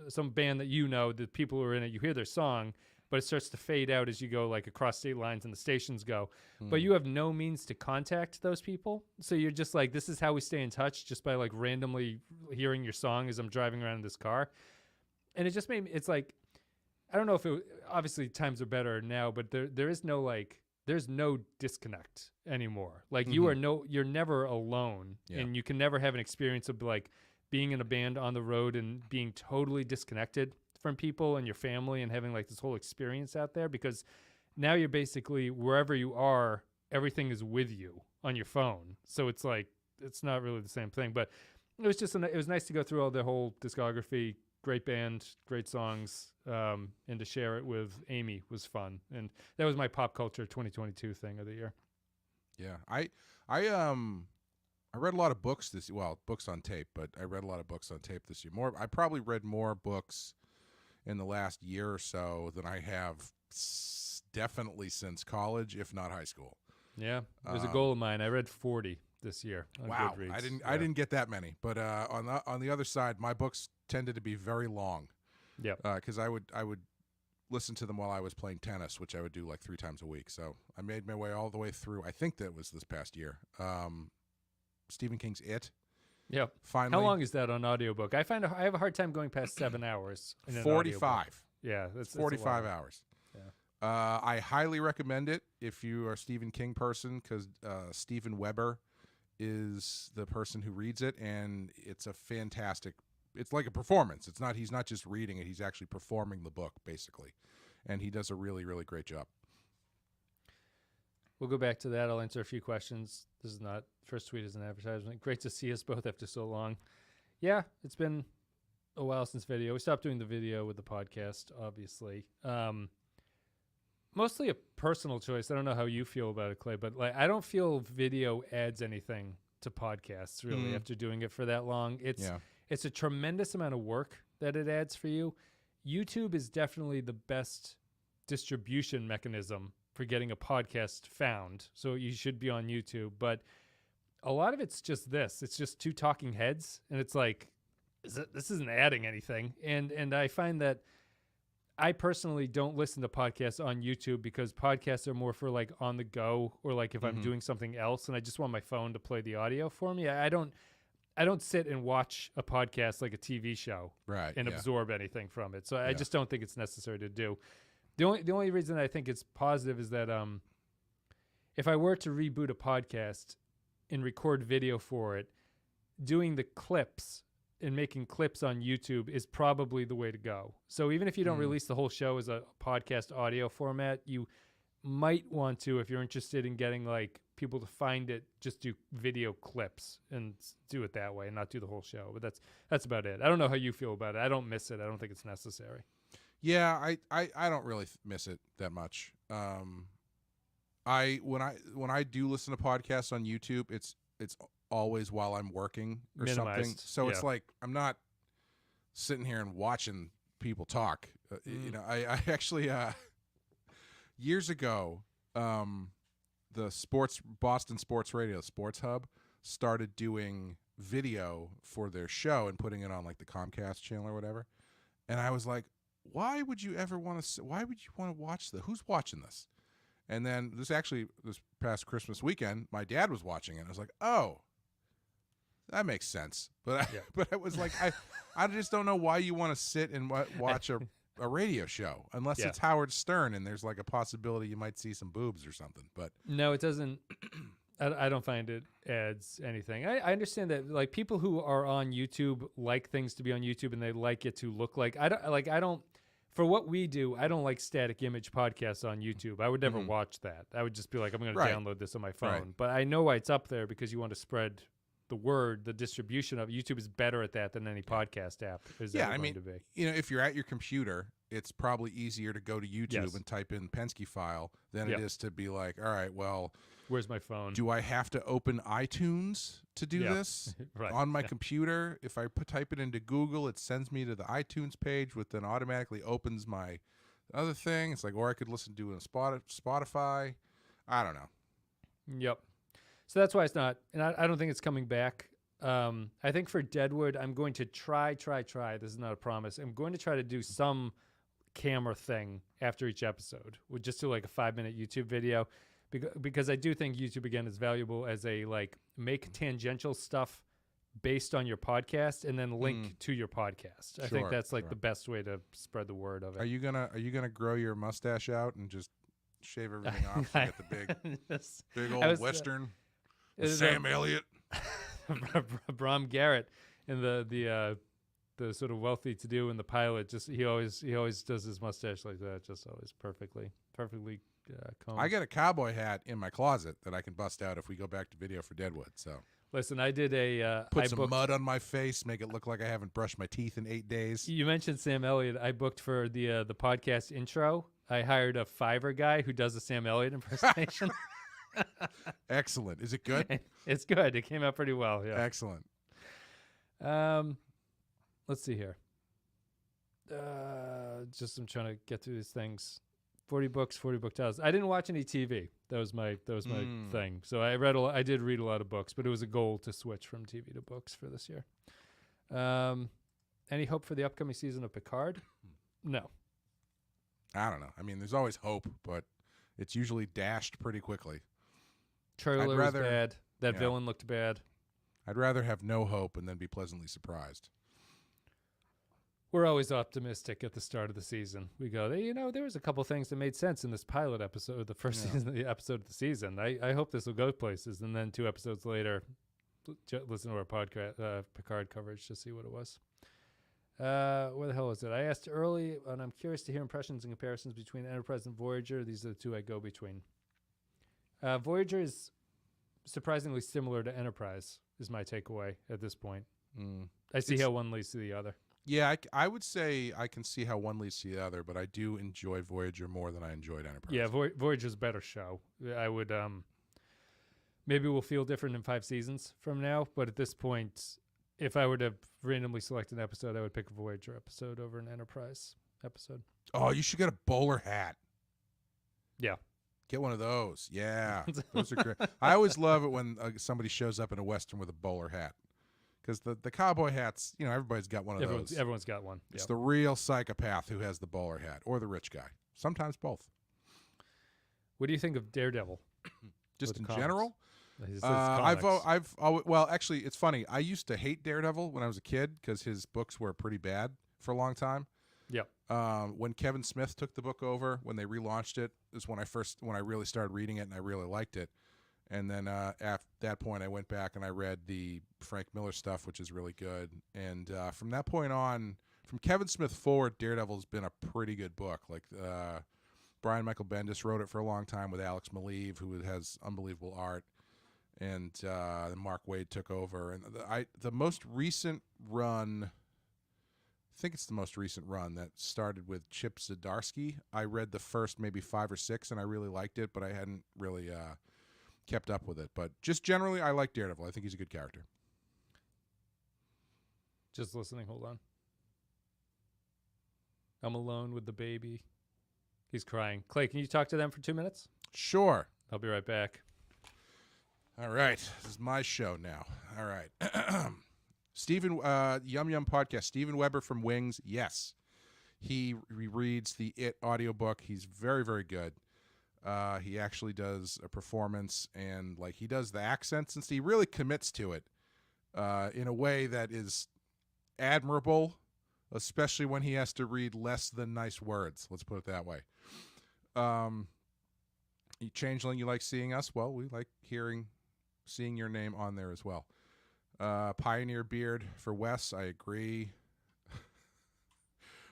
some band that you know, the people who are in it, you hear their song, but it starts to fade out as you go like across state lines and the stations go. But you have no means to contact those people. So you're just like, this is how we stay in touch, just by like randomly hearing your song as I'm driving around in this car. And it just made me, it's like, I don't know if obviously times are better now, but there's no disconnect anymore. Like you're never alone, and you can never have an experience of like being in a band on the road and being totally disconnected from people and your family and having like this whole experience out there, because now you're basically wherever you are, everything is with you on your phone. So it's like, it's not really the same thing, but it was just, it was nice to go through all the whole discography. Great band, great songs, and to share it with Amy was fun. And that was my pop culture 2022 thing of the year. Yeah. I read a lot of books books on tape, but I read a lot of books on tape this year. I probably read more books in the last year or so than I have definitely since college, if not high school. Yeah. It was a goal of mine. I read 40 this year on Goodreads. I didn't get that many, but on the other side, my books tended to be very long. Yeah. Because I would listen to them while I was playing tennis, which I would do like 3 times a week. So I made my way all the way through. I think that was this past year. Stephen King's It. Yep. Finally. How long is that on audiobook? I have a hard time going past 7 hours. In an 45. audiobook. Yeah, that's 45 hours. Yeah. I highly recommend it if you are a Stephen King person, because Steven Weber is the person who reads it, and it's a fantastic. It's like a performance. He's not just reading it; he's actually performing the book, basically, and he does a really, really great job. We'll go back to that. I'll answer a few questions. This is not first tweet is an advertisement. Great to see us both after so long. Yeah, it's been a while since video. We stopped doing the video with the podcast, obviously. Mostly a personal choice. I don't know how you feel about it, Clay, but like I don't feel video adds anything to podcasts really after doing it for that long. It's a tremendous amount of work that it adds for you. YouTube is definitely the best distribution mechanism for getting a podcast found. So you should be on YouTube, but a lot of it's just this. It's just 2 talking heads, and it's like this isn't adding anything. And I find that I personally don't listen to podcasts on YouTube because podcasts are more for like on the go, or like if I'm doing something else and I just want my phone to play the audio for me. I don't sit and watch a podcast like a TV show and absorb anything from it. So I just don't think it's necessary to do. The only reason I think it's positive is that if I were to reboot a podcast and record video for it, doing the clips and making clips on YouTube is probably the way to go. So even if you don't release the whole show as a podcast audio format, you might want to, if you're interested in getting like people to find it, just do video clips and do it that way and not do the whole show. But that's about it. I don't know how you feel about it. I don't miss it. I don't think it's necessary. Yeah, I don't really miss it that much. When I do listen to podcasts on YouTube, it's always while I'm working or Minimized, something. So it's like I'm not sitting here and watching people talk. You know, I actually years ago, the Boston Sports Radio, Sports Hub, started doing video for their show and putting it on like the Comcast channel or whatever. And I was like, why would you ever want to? Why would you want to watch this? Who's watching this? And then this past Christmas weekend, my dad was watching it. I was like, oh, that makes sense. But but I was like, I just don't know why you want to sit and watch a radio show unless it's Howard Stern and there's like a possibility you might see some boobs or something. But no, it doesn't. I don't find it adds anything. I understand that like people who are on YouTube like things to be on YouTube and they like it to look like. I don't. For what we do, I don't like static image podcasts on YouTube. I would never watch that. I would just be like, I'm going to download this on my phone. Right. But I know why it's up there because you want to spread the word, the distribution of YouTube is better at that than any podcast app is ever going to be. You know, if you're at your computer, it's probably easier to go to YouTube and type in Penske file than it is to be like, all right, well, where's my phone? Do I have to open iTunes to do this on my computer? If I type it into Google, it sends me to the iTunes page, which then automatically opens my other thing. It's like, or I could listen to it on Spotify. I don't know. Yep. So that's why it's not, and I don't think it's coming back. I think for Deadwood, I'm going to try. This is not a promise. I'm going to try to do some camera thing after each episode. We'll just do like a 5-minute YouTube video because I do think YouTube again is valuable as a like make tangential stuff based on your podcast and then link to your podcast. I think that's like the best way to spread the word of it. Are you gonna grow your mustache out and just shave everything off and get the big old Western? Sam Elliott, Bram Garrett, in the sort of wealthy to do in the pilot. Just he always does his mustache like that, just always perfectly combed. I got a cowboy hat in my closet that I can bust out if we go back to video for Deadwood. So listen, I did put some mud on my face, make it look like I haven't brushed my teeth in 8 days. You mentioned Sam Elliott. I booked for the podcast intro. I hired a Fiverr guy who does a Sam Elliott impersonation. Excellent. Is it good? It's good. It came out pretty well. Yeah. Excellent. Let's see here. Just I'm trying to get through these things. 40 books, 40 book titles. I didn't watch any TV. That was my thing. So I did read a lot of books, but it was a goal to switch from TV to books for this year. Any hope for the upcoming season of Picard? No. I don't know. I mean, there's always hope, but it's usually dashed pretty quickly. Trailer was bad. That villain looked bad. I'd rather have no hope and then be pleasantly surprised. We're always optimistic at the start of the season. We go, there was a couple things that made sense in this pilot episode, the first season, the episode of the season. I hope this will go places. And then 2 episodes later, listen to our podcast, Picard coverage to see what it was. Where the hell is it? I asked early, and I'm curious to hear impressions and comparisons between Enterprise and Voyager. These are the 2 I go between. Voyager is surprisingly similar to Enterprise, is my takeaway at this point. I see how one leads to the other. Yeah, I would say I can see how one leads to the other, but I do enjoy Voyager more than I enjoyed Enterprise. Yeah, Voyager's a better show. I would maybe we'll feel different in 5 seasons from now, but at this point, if I were to randomly select an episode, I would pick a Voyager episode over an Enterprise episode. Oh, you should get a bowler hat. Yeah. Get one of those. Yeah. Those are great. I always love it when somebody shows up in a Western with a bowler hat. Because the cowboy hats, everybody's got one of those. Everyone's got one. It's the real psychopath who has the bowler hat, or the rich guy. Sometimes both. What do you think of Daredevil? Just in general? Well, actually, it's funny. I used to hate Daredevil when I was a kid because his books were pretty bad for a long time. Yep. When Kevin Smith took the book over, when they relaunched it, is when I really started reading it and I really liked it. And then at that point, I went back and I read the Frank Miller stuff, which is really good. And from that point on, from Kevin Smith forward, Daredevil's been a pretty good book. Like Brian Michael Bendis wrote it for a long time with Alex Maleev, who has unbelievable art. And Mark Waid took over. And the most recent run, I think it's the most recent run that started with Chip Zdarsky. I read the first maybe 5 or 6, and I really liked it, but I hadn't really kept up with it. But just generally, I like Daredevil. I think he's a good character. Just listening. Hold on. I'm alone with the baby. He's crying. Clay, can you talk to them for 2 minutes? Sure. I'll be right back. All right. This is my show now. All right. Stephen, Yum Yum Podcast. Stephen Weber from Wings. Yes. He reads the It audiobook. He's very, very good. He actually does a performance, and like he does the accents, and so he really commits to it in a way that is admirable, especially when he has to read less than nice words. Let's put it that way. Changeling, you like seeing us? Well, we like seeing your name on there as well. Pioneer Beard for Wes, I agree.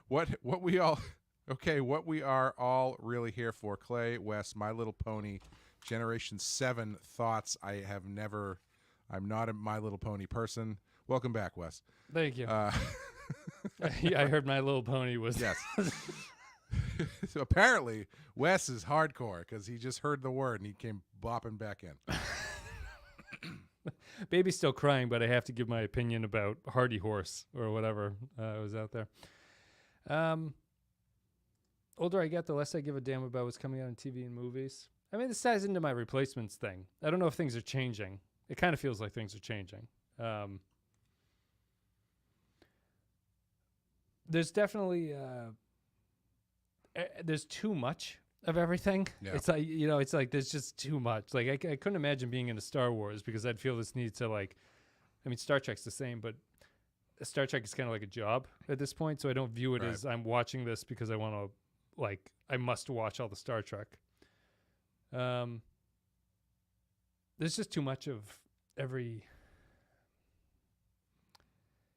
What we are all really here for, Clay, Wes, My Little Pony, Generation 7 thoughts. I'm not a My Little Pony person. Welcome back, Wes. Thank you. Yeah, I heard My Little Pony was... Yes. So apparently, Wes is hardcore because he just heard the word and he came bopping back in. Baby's still crying, but I have to give my opinion about Hardy Horse or whatever was out there. Older I get, the less I give a damn about what's coming out on TV and movies. I mean, this ties into my replacements thing. I don't know if things are changing. It kind of feels like things are changing. There's definitely there's too much of everything. Yeah. It's like, it's like there's just too much. Like I couldn't imagine being into Star Wars because I'd feel this need to like, I mean, Star Trek's the same, but Star Trek is kind of like a job at this point. So I don't view it as I'm watching this because I want to, like, I must watch all the Star Trek. There's just too much of every.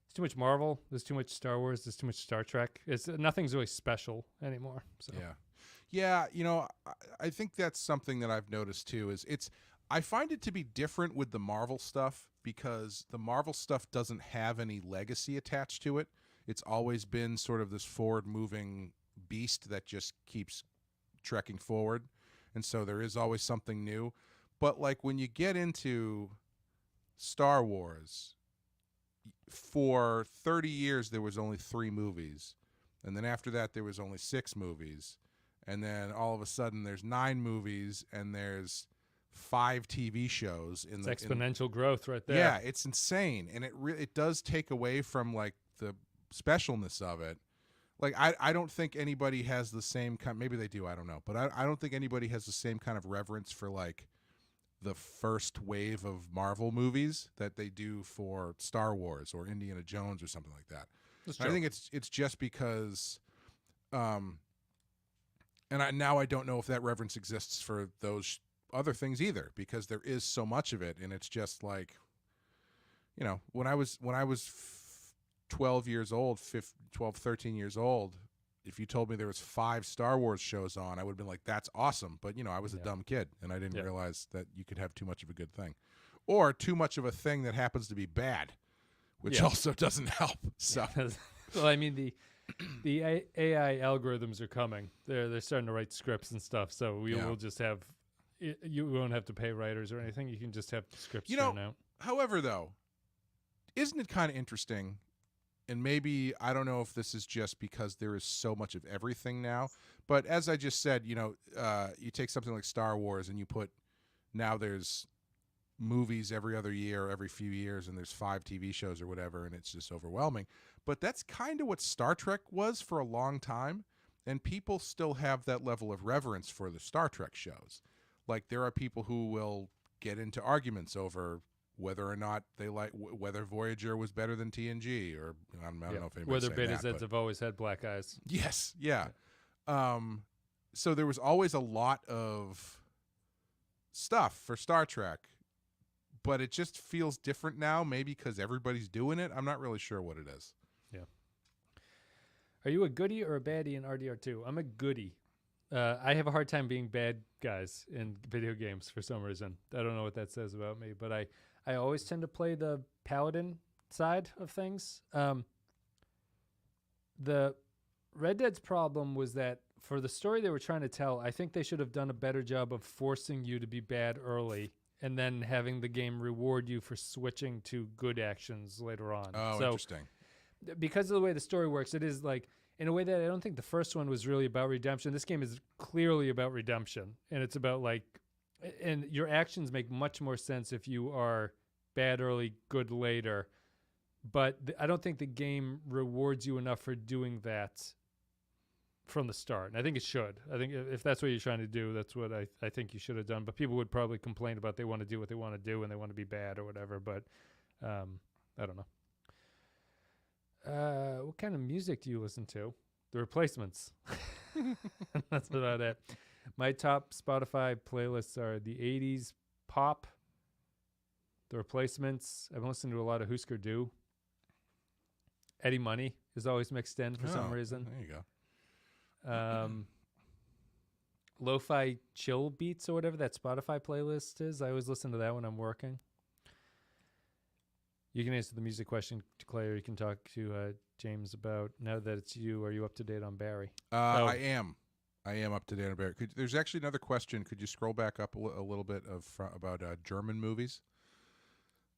There's too much Marvel. There's too much Star Wars. There's too much Star Trek. Nothing's really special anymore. So. Yeah. I think that's something that I've noticed too. I find it to be different with the Marvel stuff because the Marvel stuff doesn't have any legacy attached to it. It's always been sort of this forward-moving beast that just keeps trekking forward, and so there is always something new. But like when you get into Star Wars, for 30 years there was only 3 movies, and then after that there was only 6 movies, and then all of a sudden there's 9 movies and there's 5 TV shows. It's exponential growth right there. Yeah, it's insane, and it does take away from like the specialness of it. Like I don't think anybody has the same kind. Maybe they do. I don't know, but I don't think anybody has the same kind of reverence for like the first wave of Marvel movies that they do for Star Wars or Indiana Jones or something like that. I think it's just because, and now I don't know if that reverence exists for those other things either, because there is so much of it, and it's just like, when I was 12 years old, 13 years old, if you told me there was 5 Star Wars shows on, I would have been like, that's awesome. But, I was a dumb kid, and I didn't realize that you could have too much of a good thing. Or too much of a thing that happens to be bad, which also doesn't help. So, well, I mean, the AI algorithms are coming. They're starting to write scripts and stuff, so we'll just have... You won't have to pay writers or anything. You can just have scripts turn out. However, though, isn't it kind of interesting? And maybe, I don't know if this is just because there is so much of everything now, but as I just said, you take something like Star Wars and you put, now there's movies every other year, every few years, and there's 5 TV shows or whatever, and it's just overwhelming. But that's kind of what Star Trek was for a long time, and people still have that level of reverence for the Star Trek shows. Like, there are people who will get into arguments over whether or not they like whether Voyager was better than TNG, or I don't know if anybody's whether saying Beta that, Zeds have always had black eyes. Yes, yeah. So there was always a lot of stuff for Star Trek, but it just feels different now, maybe because everybody's doing it. I'm not really sure what it is. Yeah. Are you a goodie or a baddie in RDR2? I'm a goodie. I have a hard time being bad guys in video games for some reason. I don't know what that says about me, but I always tend to play the paladin side of things. The Red Dead's problem was that for the story they were trying to tell, I think they should have done a better job of forcing you to be bad early and then having the game reward you for switching to good actions later on. Oh, so, interesting. because of the way the story works, it is like in a way that I don't think the first one was really about redemption. This game is clearly about redemption, and it's about and your actions make much more sense if you are bad early, good later. But I don't think the game rewards you enough for doing that from the start. And I think it should. I think if that's what you're trying to do, that's what I think you should have done. But people would probably complain about they want to do what they want to do and they want to be bad or whatever. But I don't know. What kind of music do you listen to? The Replacements. That's about it. My top Spotify playlists are the 80s pop, The Replacements. I've listened to a lot of Husker Du. Eddie Money is always mixed in for some reason. There you go. Lo-fi chill beats or whatever that Spotify playlist is. I always listen to that when I'm working. You can answer the music question to Clay, or you can talk to James about, now that it's you, are you up to date on Barry? I am up to date on Barry. There's actually another question. Could you scroll back up a little bit about German movies?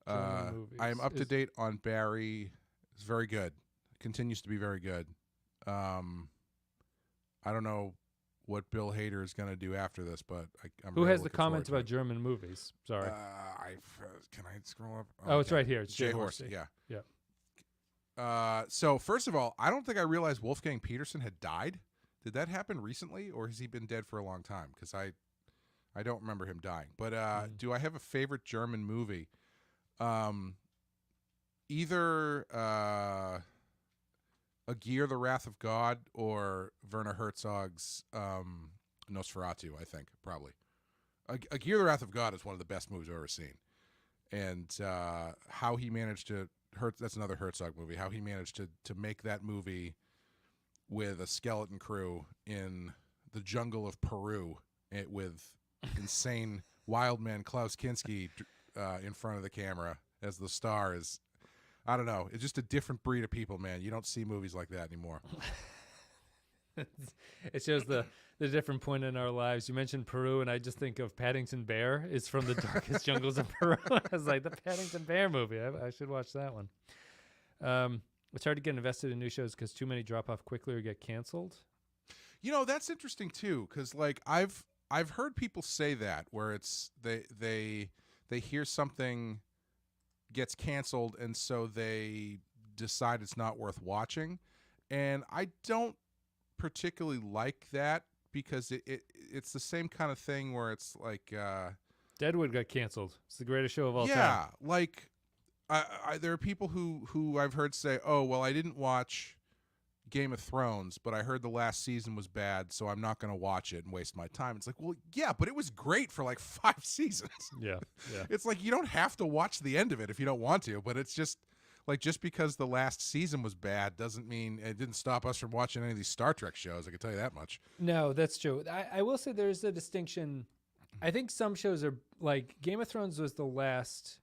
German movies. I am up to date on Barry. It's very good. Continues to be very good. I don't know what Bill Hader is going to do after this, but I'm Who really has the looking comments forward about German movies? Sorry. can I scroll up? Oh, it's right here. It's Jay Jay Horsey. Horsey. Yeah. So first of all, I don't think I realized Wolfgang Peterson had died. Did that happen recently, or has he been dead for a long time? Because I don't remember him dying. But do I have a favorite German movie? Either Aguirre, The Wrath of God, or Werner Herzog's Nosferatu, I think, probably. Aguirre, The Wrath of God is one of the best movies I've ever seen. And how he managed to... that's another Herzog movie. How he managed to make that movie with a skeleton crew in the jungle of Peru with insane wild man Klaus Kinski in front of the camera as the star is... I don't know. It's just a different breed of people, man. You don't see movies like that anymore. It shows the different point in our lives. You mentioned Peru, and I just think of Paddington Bear is from the darkest jungles of Peru. I was like, the Paddington Bear movie. I should watch that one. It's hard to get invested in new shows because too many drop off quickly or get canceled. You know, that's interesting too, because like I've heard people say that, where it's they hear something gets canceled and so they decide it's not worth watching, and I don't particularly like that, because it's the same kind of thing where it's like Deadwood got canceled. It's the greatest show of all time. Yeah, like there are people who I've heard say, oh well, I didn't watch Game of Thrones, but I heard the last season was bad, so I'm not going to watch it and waste my time. It's like, well, yeah, but it was great for like 5 seasons. Yeah. It's like you don't have to watch the end of it if you don't want to, but it's just like, just because the last season was bad doesn't mean it didn't stop us from watching any of these Star Trek shows. I can tell you that much. No, that's true. I will say there's a distinction. I think some shows are like Game of Thrones was the last.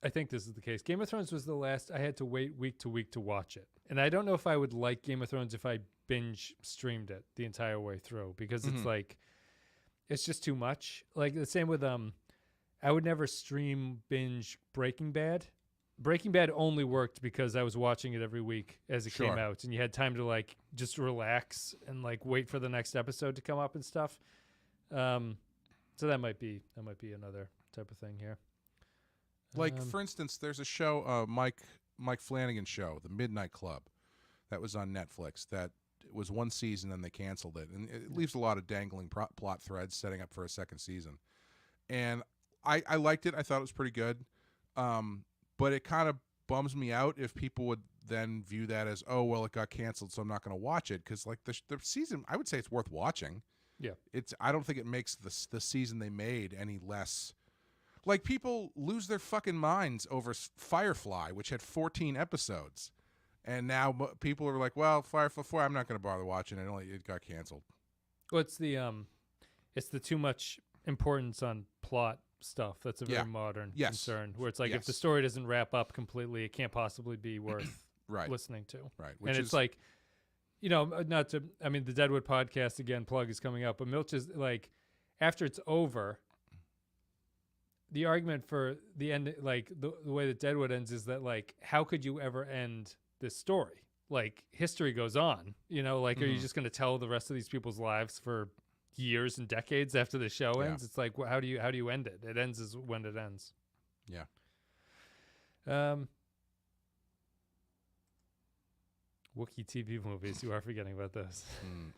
I think this is the case. Game of Thrones was the last I had to wait week to week to watch it. And I don't know if I would like Game of Thrones if I binge streamed it the entire way through, because it's like, it's just too much. Like the same with, I would never stream binge Breaking Bad. Breaking Bad only worked because I was watching it every week as it came out, and you had time to like just relax and like wait for the next episode to come up and stuff. So that might be another type of thing here. Like, for instance, there's a show, Mike Flanagan's show, The Midnight Club, that was on Netflix. That was one season, and they canceled it. And it leaves a lot of dangling plot threads setting up for a second season. And I liked it. I thought it was pretty good. But it kind of bums me out if people would then view that as, oh, well, it got canceled, so I'm not going to watch it. Because, like, the season, I would say it's worth watching. Yeah. I don't think it makes the season they made any less. Like, people lose their fucking minds over Firefly, which had 14 episodes. And now people are like, well, Firefly 4, I'm not going to bother watching it. It got canceled. Well, it's the too much importance on plot stuff. That's a very modern concern, where it's like, if the story doesn't wrap up completely, it can't possibly be worth listening to. Right. And it's like, the Deadwood podcast, again, plug is coming up, but Milch is like, after it's over, the argument for the end, like the way that Deadwood ends, is that, like, how could you ever end this story? Like, history goes on, like, are you just going to tell the rest of these people's lives for years and decades after the show ends? It's like, how do you end it? It ends as when it ends. Yeah. Wookiee TV movies. You are forgetting about those.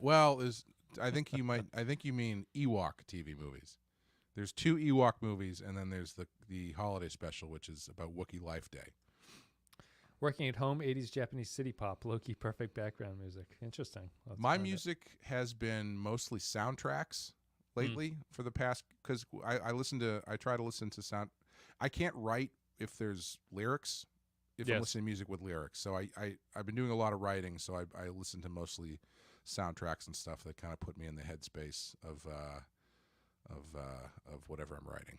Well, I think you mean Ewok TV movies. There's 2 Ewok movies, and then there's the holiday special, which is about Wookiee Life Day. Working at home, 80s Japanese city pop, low-key perfect background music. Interesting. My music has been mostly soundtracks lately for the past, because I try to listen to sound. I can't write if there's lyrics, if I'm listening to music with lyrics. So I've been doing a lot of writing, so I listen to mostly soundtracks and stuff that kind of put me in the headspace of whatever I'm writing.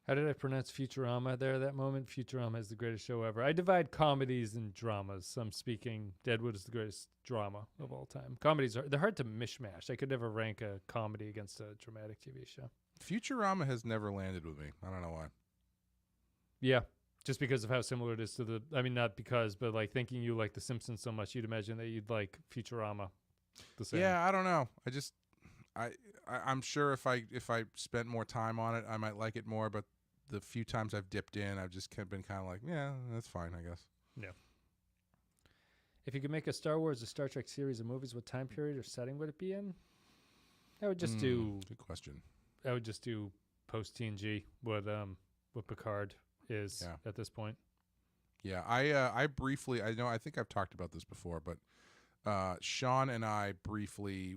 How did I pronounce Futurama there at that moment? Futurama is the greatest show ever. I divide comedies and dramas. So I'm speaking, Deadwood is the greatest drama of all time. Comedies they're hard to mishmash. I could never rank a comedy against a dramatic TV show. Futurama has never landed with me. I don't know why. Yeah, just because of how similar it is to not because, but like thinking you like The Simpsons so much, you'd imagine that you'd like Futurama the same. Yeah, I don't know. I'm sure if I spent more time on it, I might like it more, but the few times I've dipped in, I've just been kind of like, yeah, that's fine, I guess. Yeah. If you could make a Star Wars or Star Trek series of movies, what time period or setting would it be in? I would just do... Good question. I would just do post-TNG, what Picard is at this point. Yeah, I briefly, I think I've talked about this before, but Sean and I briefly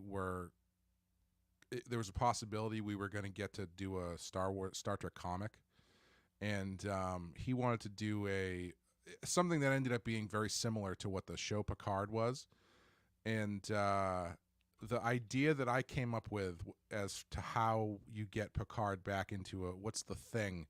there was a possibility we were going to get to do a Star Trek comic. And he wanted to do something that ended up being very similar to what the show Picard was. And the idea that I came up with as to how you get Picard back into what's the thing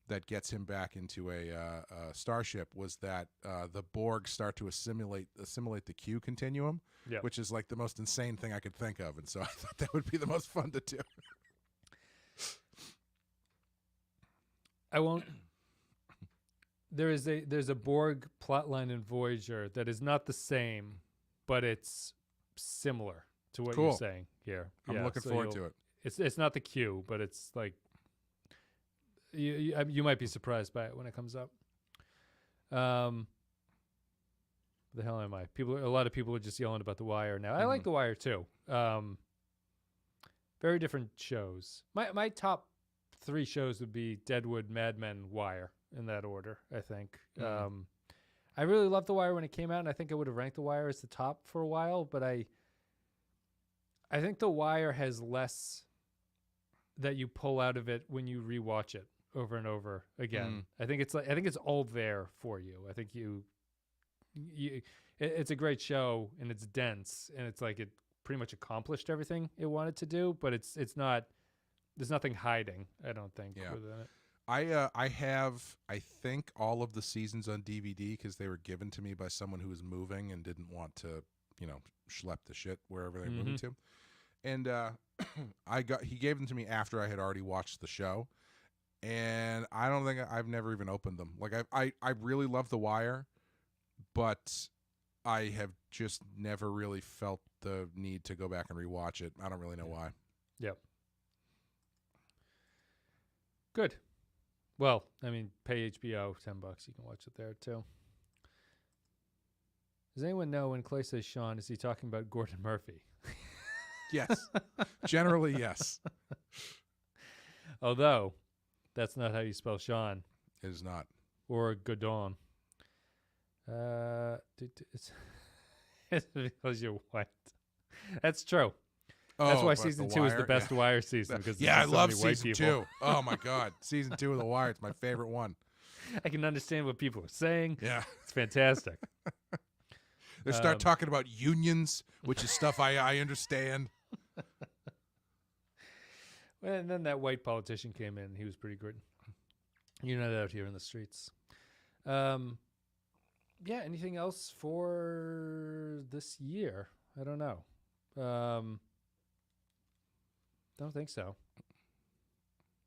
that gets him back into a starship was that the Borg start to assimilate the Q continuum, which is like the most insane thing I could think of. And so I thought that would be the most fun to do. I won't. There's a Borg plotline in Voyager that is not the same, but it's similar to what you're saying here. I'm looking forward to it. It's not the Q, but it's like you might be surprised by it when it comes up. The hell am I? A lot of people are just yelling about The Wire now. I like The Wire too. Very different shows. My top 3 shows would be Deadwood, Mad Men, Wire, in that order, I think. I really loved The Wire when it came out, and I think I would have ranked The Wire as the top for a while, but I think The Wire has less that you pull out of it when you rewatch it over and over again. I think it's all there for you. I think it's a great show, and it's dense, and it's like it pretty much accomplished everything it wanted to do, but it's not. There's nothing hiding, I don't think, within it. I have, I think, all of the seasons on DVD because they were given to me by someone who was moving and didn't want to, schlep the shit wherever they're moving to. And he gave them to me after I had already watched the show. And I don't think I've never even opened them. Like I really love The Wire, but I have just never really felt the need to go back and rewatch it. I don't really know why. Yep. Good. Well, pay HBO $10. You can watch it there too. Does anyone know when Clay says Sean, is he talking about Gordon Murphy? Yes. Generally, yes. Although, that's not how you spell Sean. It is not. Or Godon. It's because you're white. That's true. That's why but season The 2 is the Wire? best Wire season because Yeah, I so love many white season people. 2. Oh my god, season 2 of The Wire. It's my favorite one. I can understand what people are saying. Yeah, It's fantastic. they start talking about unions, which is stuff I understand. And then that white politician came in. He was pretty good. You're not out here in the streets. Yeah, anything else for this year? I don't know. Don't think so.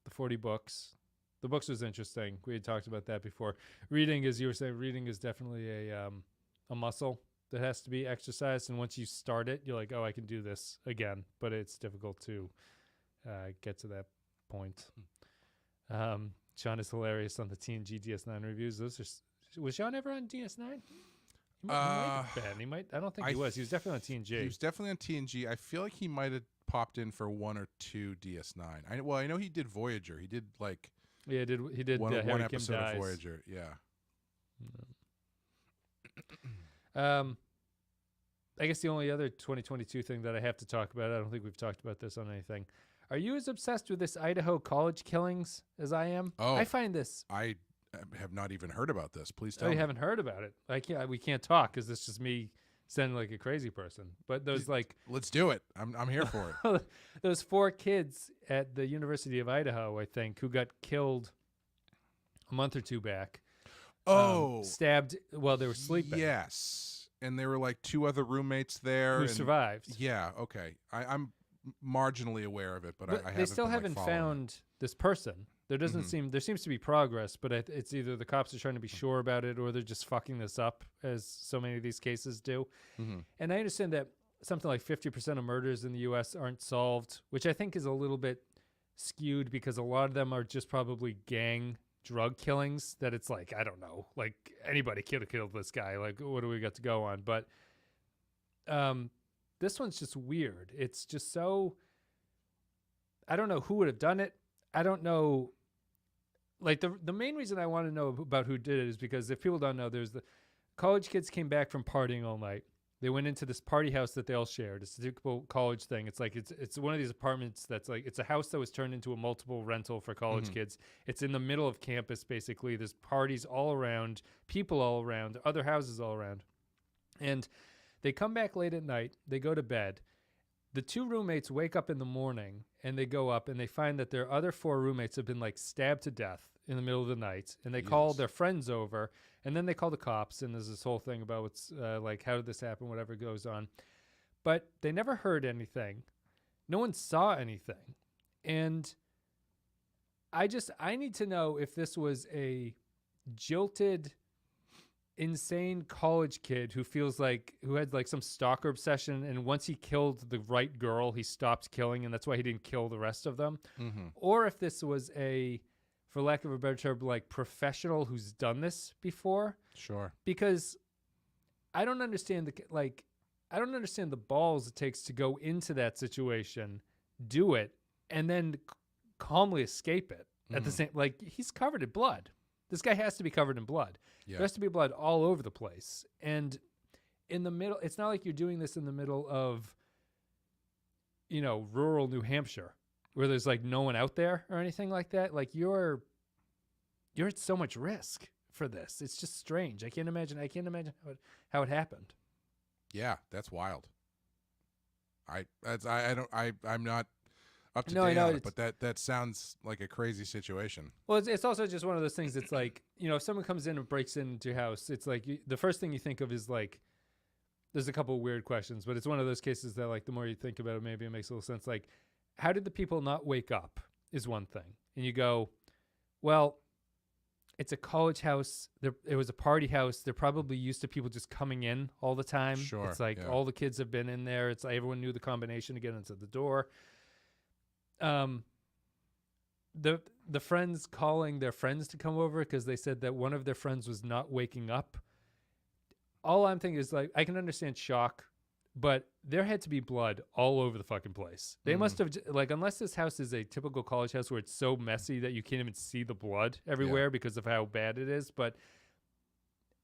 The 40 books. The books was interesting. We had talked about that before. Reading, as you were saying, reading is definitely a muscle that has to be exercised. And once you start it, you're like, oh, I can do this again. But it's difficult to get to that point. Sean is hilarious on the TNG DS9 reviews. Was Sean ever on DS9? He might have been. He might. I don't think he was. He was definitely on TNG. He was definitely on TNG. I feel like he might have popped in for 1 or 2 DS9. I know he did Voyager. He did like he did one Harry episode Kim of Dies. Voyager. Yeah. I guess the only other 2022 thing that I have to talk about, I don't think we've talked about this on anything. Are you as obsessed with this Idaho college killings as I am? Oh, I find this. I have not even heard about this. Please Oh, tell you me. haven't heard about it? We can't talk because it's just me sounding like a crazy person. But those Let's do it. I'm here for it. those 4 kids at the University of Idaho, I think, who got killed a month or 2 back. Stabbed while they were sleeping. Yes, and there were like 2 other roommates there Who and, survived. Yeah. Okay. I'm marginally aware of it, but I they still haven't found this person. There doesn't there seems to be progress, but it's either the cops are trying to be sure about it or they're just fucking this up, as so many of these cases do. And I understand that something like 50% of murders in the U.S. aren't solved, which I think is a little bit skewed because a lot of them are just probably gang drug killings that it's like, I don't know, like anybody could have killed this guy. Like, what do we got to go on? But this one's just weird. It's just so, I don't know who would have done it. I don't know. Like the main reason I want to know about who did it is because if people don't know, there's the college kids came back from partying all night. They went into this party house that they all shared. It's a typical college thing. It's like it's one of these apartments that's like it's a house that was turned into a multiple rental for college kids. It's in the middle of campus basically. There's parties all around, people all around, other houses all around. And they come back late at night. They go to bed. The 2 roommates wake up in the morning and they go up and they find that their other 4 roommates have been like stabbed to death in the middle of the night. And they call their friends over and then they call the cops. And there's this whole thing about what's like, how did this happen? Whatever goes on. But they never heard anything. No one saw anything. And I need to know if this was a jilted, insane college kid who had like some stalker obsession, and once he killed the right girl he stopped killing, and that's why he didn't kill the rest of them, or if this was a, for lack of a better term, like professional who's done this before. Sure. Because I don't understand the balls it takes to go into that situation, do it, and then calmly escape it at the same. Like, he's covered in blood. This guy has to be covered in blood. Yeah. There has to be blood all over the place. And in the middle, it's not like you're doing this in the middle of, rural New Hampshire where there's like no one out there or anything like that. Like you're at so much risk for this. It's just strange. I can't imagine how it happened. Yeah, that's wild. I'm not up to No, I date know, on it, but that sounds like a crazy situation. Well, it's also just one of those things. It's like, if someone comes in and breaks into your house, it's like the first thing you think of is like, there's a couple of weird questions, but it's one of those cases that like the more you think about it, maybe it makes a little sense. Like, how did the people not wake up is one thing. And you go, well, it's a college house. It was a party house. They're probably used to people just coming in all the time. Sure, It's like all the kids have been in there. It's like everyone knew the combination to get into the door. The friends calling their friends to come over because they said that one of their friends was not waking up. All I'm thinking is like, I can understand shock, but there had to be blood all over the fucking place. They must have, like, unless this house is a typical college house where it's so messy that you can't even see the blood everywhere because of how bad it is. But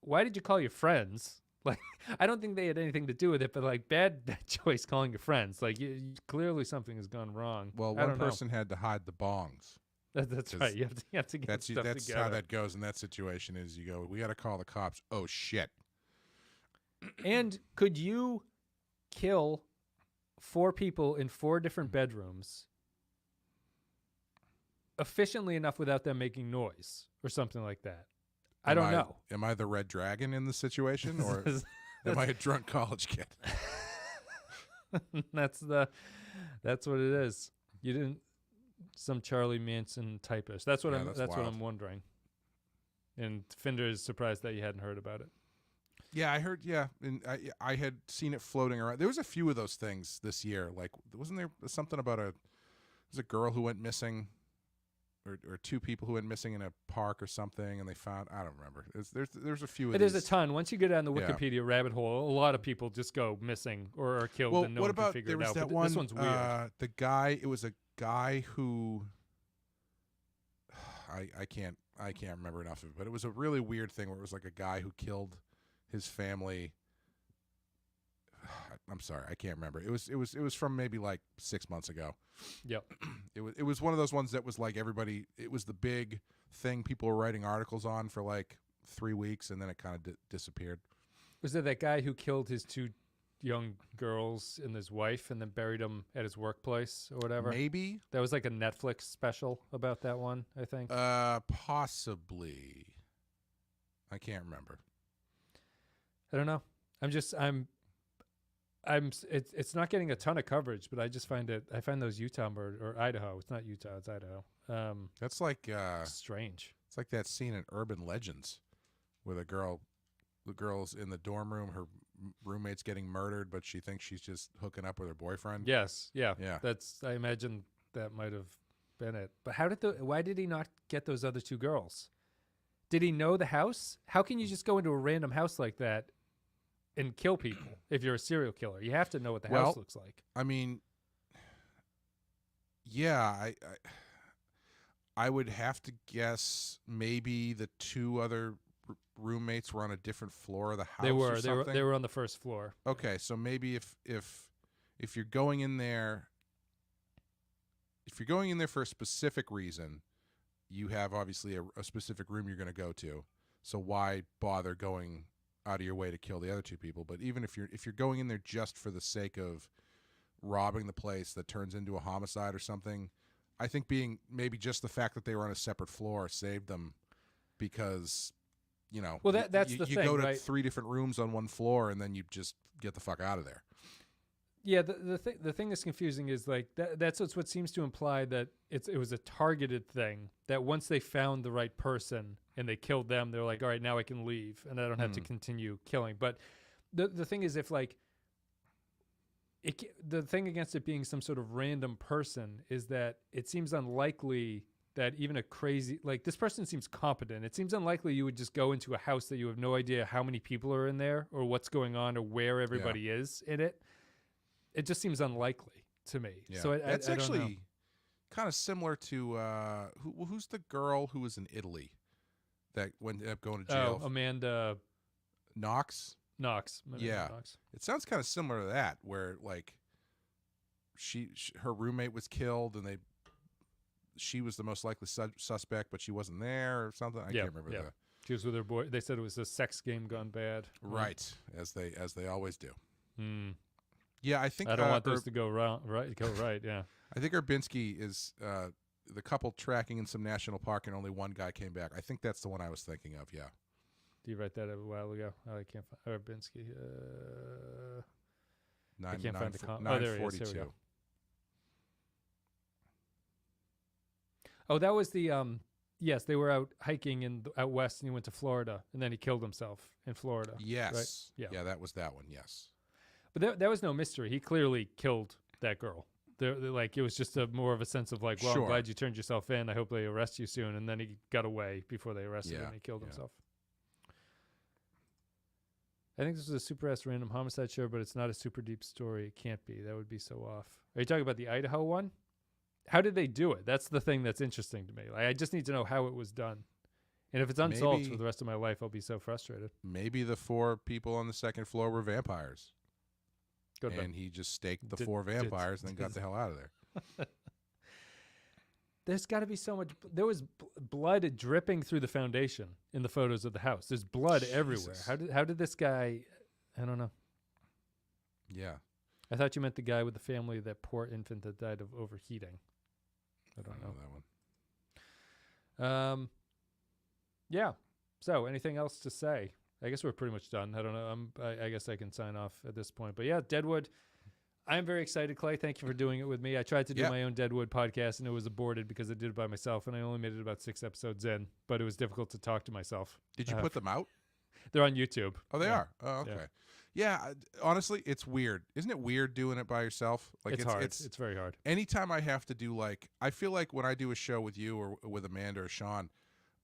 why did you call your friends? Like, I don't think they had anything to do with it, but like bad choice calling your friends. Like, clearly something has gone wrong. Well, I one don't know. person had to hide the bongs. That's 'Cause right. You have to get That's stuff that's together. how that goes in that situation. Is you go, we got to call the cops. Oh shit! And could you kill 4 people in 4 different bedrooms efficiently enough without them making noise or something like that? I don't know. Am I the red dragon in the situation, or am I a drunk college kid? That's what it is. You didn't some Charlie Manson typist. That's what Yeah, I'm that's what wild. I'm wondering. And Finder is surprised that you hadn't heard about it. Yeah, I heard. Yeah, and I had seen it floating around. There was a few of those things this year. Like, wasn't there something about there's a girl who went missing, or 2 people who went missing in a park or something, and they found, I don't remember. There's a few of these. There's a ton. Once you get down the Yeah. Wikipedia rabbit hole, a lot of people just go missing or are killed, Well, and no what one can about figure there it was out. that But one? this one's weird. The guy. It was a guy who. I can't remember enough of it, but it was a really weird thing where it was like a guy who killed his family. I'm sorry, I can't remember. It was from maybe like 6 months ago. Yep. It was one of those ones that was like everybody. It was the big thing people were writing articles on for like 3 weeks, and then it kind of disappeared. Was there that guy who killed his 2 young girls and his wife and then buried them at his workplace or whatever? Maybe That was like a Netflix special about that one, I think. possibly. I can't remember. I don't know. It's not getting a ton of coverage, but I just find those Utah murder, or Idaho. It's not Utah, it's Idaho. That's like Strange. it's like that scene in Urban Legends where the girl's in the dorm room, her roommate's getting murdered, but she thinks she's just hooking up with her boyfriend. Yes. Yeah. Yeah. I imagine that might have been it. But why did he not get those other 2 girls? Did he know the house? How can you just go into a random house like that and kill people if you're a serial killer? You have to know what the house looks like. I mean, yeah, I would have to guess maybe the 2 other roommates were on a different floor of the house. They were. something. They were on the first floor. Okay, so maybe if you're going in there, for a specific reason, you have obviously a specific room you're going to go to. So why bother going out of your way to kill the other 2 people? But even if you're going in there just for the sake of robbing the place that turns into a homicide or something, I think maybe just the fact that they were on a separate floor saved them, because Well, that's the you thing, go to right? 3 different rooms on one floor and then you just get the fuck out of there. Yeah, the thing that's confusing is like that's what seems to imply that it was a targeted thing, that once they found the right person and they killed them, they're like, all right, now I can leave and I don't have to continue killing. But the thing is, if like the thing against it being some sort of random person is that it seems unlikely that even a crazy, like, this person seems competent. It seems unlikely you would just go into a house that you have no idea how many people are in there or what's going on or where everybody is in it. It just seems unlikely to me. Yeah. So that's I don't know. actually kind of similar to who's the girl who was in Italy that ended up going to jail? Amanda Knox. Knox. Yeah. Knox. It sounds kind of similar to that, where like her roommate was killed and she was the most likely suspect, but she wasn't there or something. I can't remember the. She was with her boy. They said it was a sex game gone bad. Right, as they always do. Hmm. Yeah, I think I don't want those to go wrong. Right, go right. Yeah. I think Urbinski is the couple tracking in some national park, and only one guy came back. I think that's the one I was thinking of. Yeah. Did you write that a while ago? Oh, I can't find Urbinsky. I can't find the comment. Oh, there he is. Here we go. Oh, that was the yes, they were out hiking out west, and he went to Florida, and then he killed himself in Florida. Yes. Right? Yeah, that was that one. Yes. But there was no mystery. He clearly killed that girl. Like, it was just more of a sense of like, well, Sure. I'm glad you turned yourself in. I hope they arrest you soon. And then he got away before they arrested him, and he killed himself. I think this was a super ass random homicide show, but it's not a super deep story. It can't be. That would be so off. Are you talking about the Idaho one? How did they do it? That's the thing that's interesting to me. Like, I just need to know how it was done. And if it's unsolved Maybe- for the rest of my life, I'll be so frustrated. Maybe the 4 people on the second floor were vampires, Good and he just staked the Did- 4 did- vampires and then got the hell out of there. There's got to be so much. There was blood dripping through the foundation in the photos of the house. There's blood everywhere. Jesus. How did this guy? I don't know. Yeah. I thought you meant the guy with the family, that poor infant that died of overheating. I don't know. that one. Yeah. So, anything else to say? I guess we're pretty much done. I don't know. I guess I can sign off at this point. But yeah, Deadwood. I'm very excited, Clay. Thank you for doing it with me. I tried to do my own Deadwood podcast, and it was aborted because I did it by myself, and I only made it about 6 episodes in. But it was difficult to talk to myself. Did you put them out? They're on YouTube. Oh, they Yeah. are. Oh, okay. Yeah. Honestly, it's weird. Isn't it weird doing it by yourself? Like It's hard. It's very hard. Anytime I have to do I feel like when I do a show with you or with Amanda or Sean,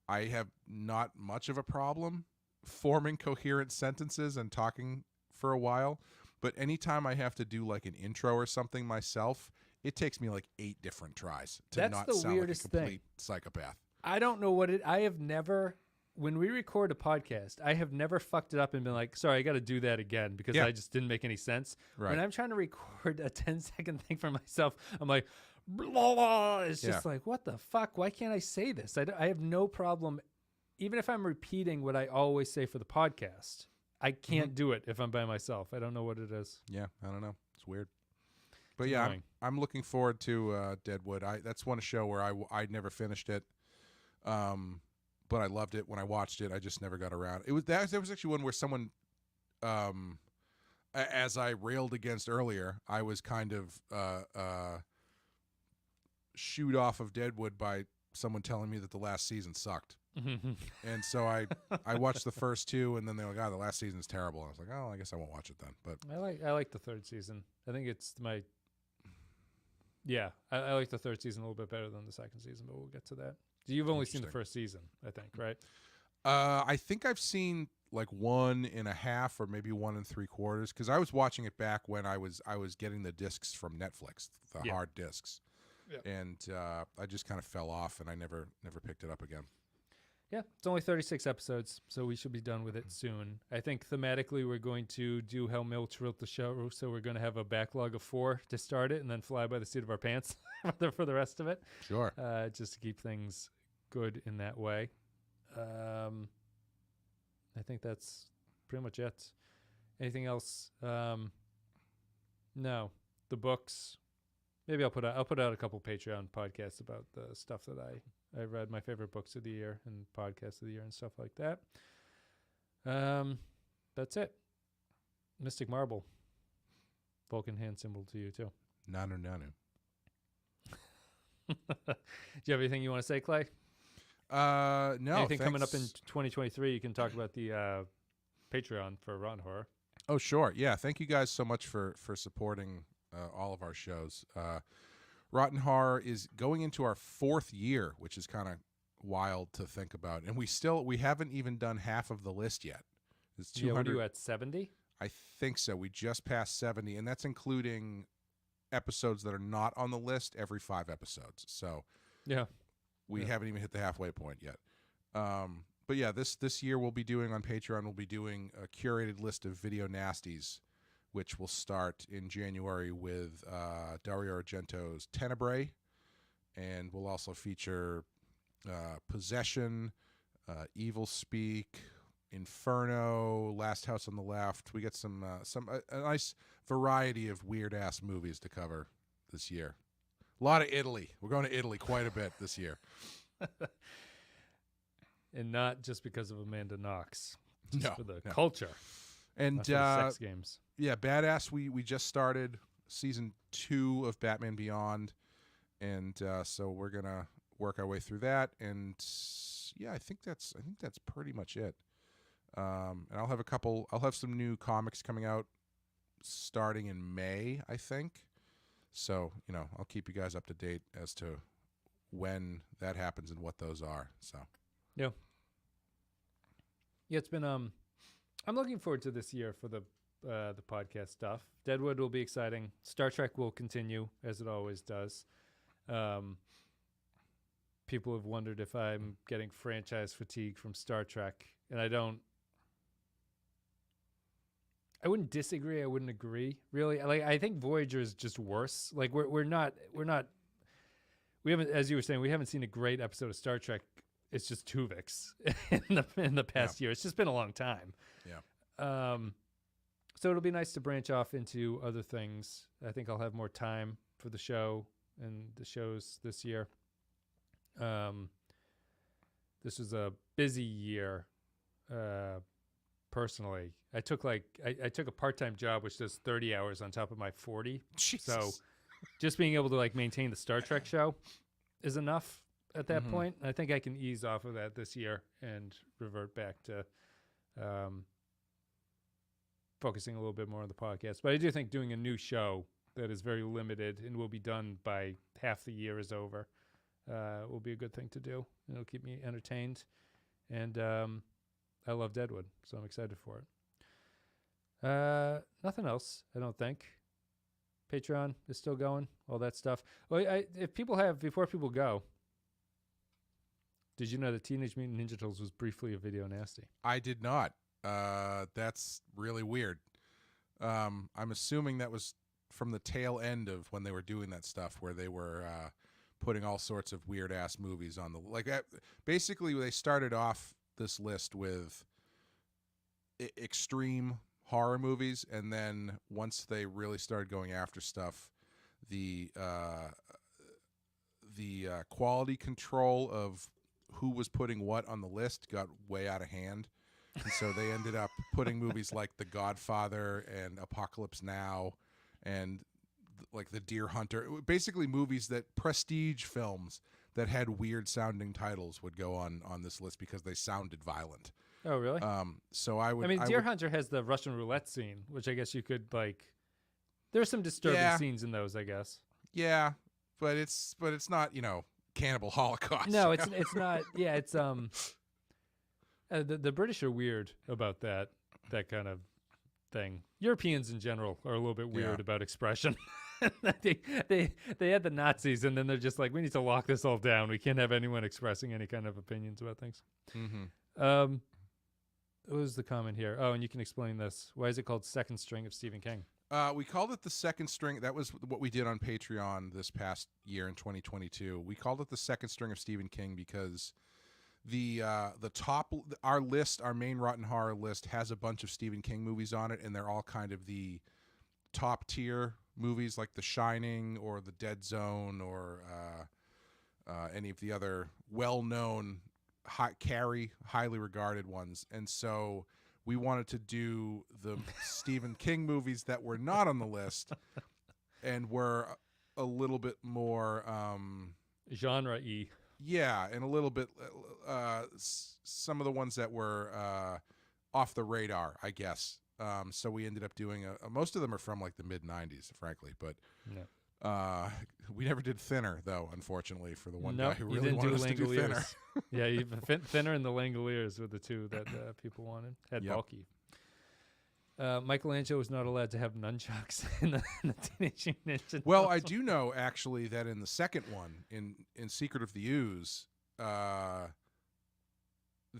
I have not much of a problem forming coherent sentences and talking for a while. But anytime I have to do an intro or something myself, it takes me 8 different tries to That's not the sound weirdest like a complete thing. psychopath. I don't know what it. I have never. When we record a podcast, I have never fucked it up and been like, sorry, I got to do that again because I just didn't make any sense. Right. When I'm trying to record a 10-second thing for myself, I'm like, blah, blah. It's just like, what the fuck? Why can't I say this? I have no problem. Even if I'm repeating what I always say for the podcast, I can't do it if I'm by myself. I don't know what it is. Yeah, I don't know. It's weird. But It's yeah, annoying. I'm looking forward to Deadwood. That's one show where I never finished it. But I loved it when I watched it. I just never got around. There was actually one where someone, as I railed against earlier, I was kind of shooed off of Deadwood by someone telling me that the last season sucked. And so I watched the first 2, and then they were like, "Oh, the last season's terrible." And I was like, "Oh, I guess I won't watch it then." But I like the 3rd season. I think it's my. Yeah, I like the 3rd season a little bit better than the 2nd season, but we'll get to that. You've only seen the Interesting. 1st season, I think, right? I think I've seen 1.5 or maybe 1 3/4 because I was watching it back when I was getting the discs from Netflix, the hard discs, and I just kind of fell off and I never picked it up again. Yeah, it's only 36 episodes, so we should be done with it soon. I think thematically we're going to do how Milch wrote the show, so we're going to have a backlog of 4 to start it and then fly by the seat of our pants for the rest of it. Sure. Just to keep things good in that way. I think that's pretty much it. Anything else? No. The books. Maybe I'll put out a couple Patreon podcasts about the stuff that I read, my favorite books of the year and podcasts of the year and stuff like that. That's it. Mystic Marble. Vulcan hand symbol to you too. Nanu. Do you have anything you want to say, Clay? No. Anything coming up in thanks. 2023? You can talk about the Patreon for Rotten Horror. Oh, sure. Yeah. Thank you guys so much for supporting all of our shows. Rotten Horror is going into our 4th year, which is kind of wild to think about. And we haven't even done half of the list yet. It's 200. Yeah, what are you at, 70? I think so. We just passed 70, and that's including episodes that are not on the list every 5 episodes. So Yeah. we haven't even hit the halfway point yet. But yeah, this year we'll be doing on Patreon, we'll be doing a curated list of video nasties, which will start in January with Dario Argento's Tenebrae, and we'll also feature Possession, Evil Speak, Inferno, Last House on the Left. We get some a nice variety of weird ass movies to cover this year. A lot of Italy. We're going to Italy quite a bit this year. And not just because of Amanda Knox. Just No, for the no. culture. And Not for the sex games. yeah, Badass. We just started season 2 of Batman Beyond, and so we're gonna work our way through that. And yeah, I think that's pretty much it. And I'll have some new comics coming out starting in May, I think. So I'll keep you guys up to date as to when that happens and what those are. So Yeah, it's been I'm looking forward to this year for the podcast stuff. Deadwood will be exciting. Star Trek will continue as it always does. people have wondered if I'm getting franchise fatigue from Star Trek, and I wouldn't disagree. I wouldn't agree. Really, like I think Voyager is just worse. Like we haven't, as you were saying, we haven't seen a great episode of Star Trek. It's just Tuvix in the past year. It's just been a long time. Yeah. So it'll be nice to branch off into other things. I think I'll have more time for the show and the shows this year. This was a busy year. Personally, I took a part-time job which does 30 hours on top of my 40. Jesus. So just being able to like maintain the Star Trek show is enough at that point. I think I can ease off of that this year and revert back to focusing a little bit more on the podcast. But I do think doing a new show that is very limited and will be done by half the year is over will be a good thing to do. It'll keep me entertained. And I love Deadwood, so I'm excited for it. Nothing else, I don't think. Patreon is still going, all that stuff. Well, before people go, did you know that Teenage Mutant Ninja Turtles was briefly a video nasty? I did not. That's really weird. I'm assuming that was from the tail end of when they were doing that stuff, where they were putting all sorts of weird ass movies on the basically they started off this list with extreme horror movies, and then once they really started going after stuff, the quality control of who was putting what on the list got way out of hand. And so they ended up putting movies like The Godfather and Apocalypse Now and like The Deer Hunter, basically movies that prestige films that had weird sounding titles would go on this list because they sounded violent. Oh, really? So I would. I mean, Deer Hunter has the Russian roulette scene, which I guess you could like. There's some disturbing scenes in those, I guess. Yeah, but it's not Cannibal Holocaust. No, it's not. Yeah, it's the British are weird about that kind of thing. Europeans in general are a little bit weird about expression. they had the Nazis, and then they're just like, we need to lock this all down. We can't have anyone expressing any kind of opinions about things. Mm-hmm. What was the comment here? Oh, and you can explain this. Why is it called Second String of Stephen King? We called it the second string. That was what we did on Patreon this past year in 2022. We called it the second string of Stephen King because the top, our main Rotten Horror list has a bunch of Stephen King movies on it, and they're all kind of the top tier movies like The Shining or The Dead Zone or any of the other well-known highly regarded ones. And so we wanted to do the Stephen King movies that were not on the list and were a little bit more genre-y. Yeah, and a little bit some of the ones that were off the radar, I guess. So we ended up doing most of them are from like the mid 90s, frankly, but we never did Thinner though, unfortunately, for the one guy who really wanted us to do Thinner. Yeah, Thinner and the Langoliers were the two that people wanted. Had bulky. Michelangelo was not allowed to have nunchucks in the Teenage Mutant Ninja Turtles. Well, I do know actually that in the second one, in Secret of the Ooze,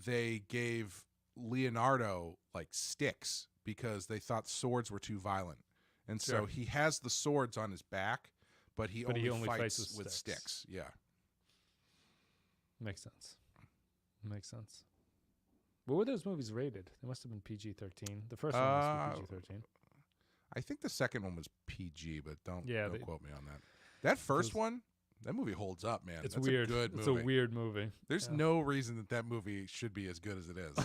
they gave Leonardo like sticks because they thought swords were too violent, and so he has the swords on his back, but he only fights with sticks. Yeah, makes sense. What were those movies rated? They must have been PG-13. The first one was PG-13. I think the second one was PG, but don't quote me on that. That that movie holds up, man. It's That's weird. A good movie. It's a weird movie. There's no reason that movie should be as good as it is.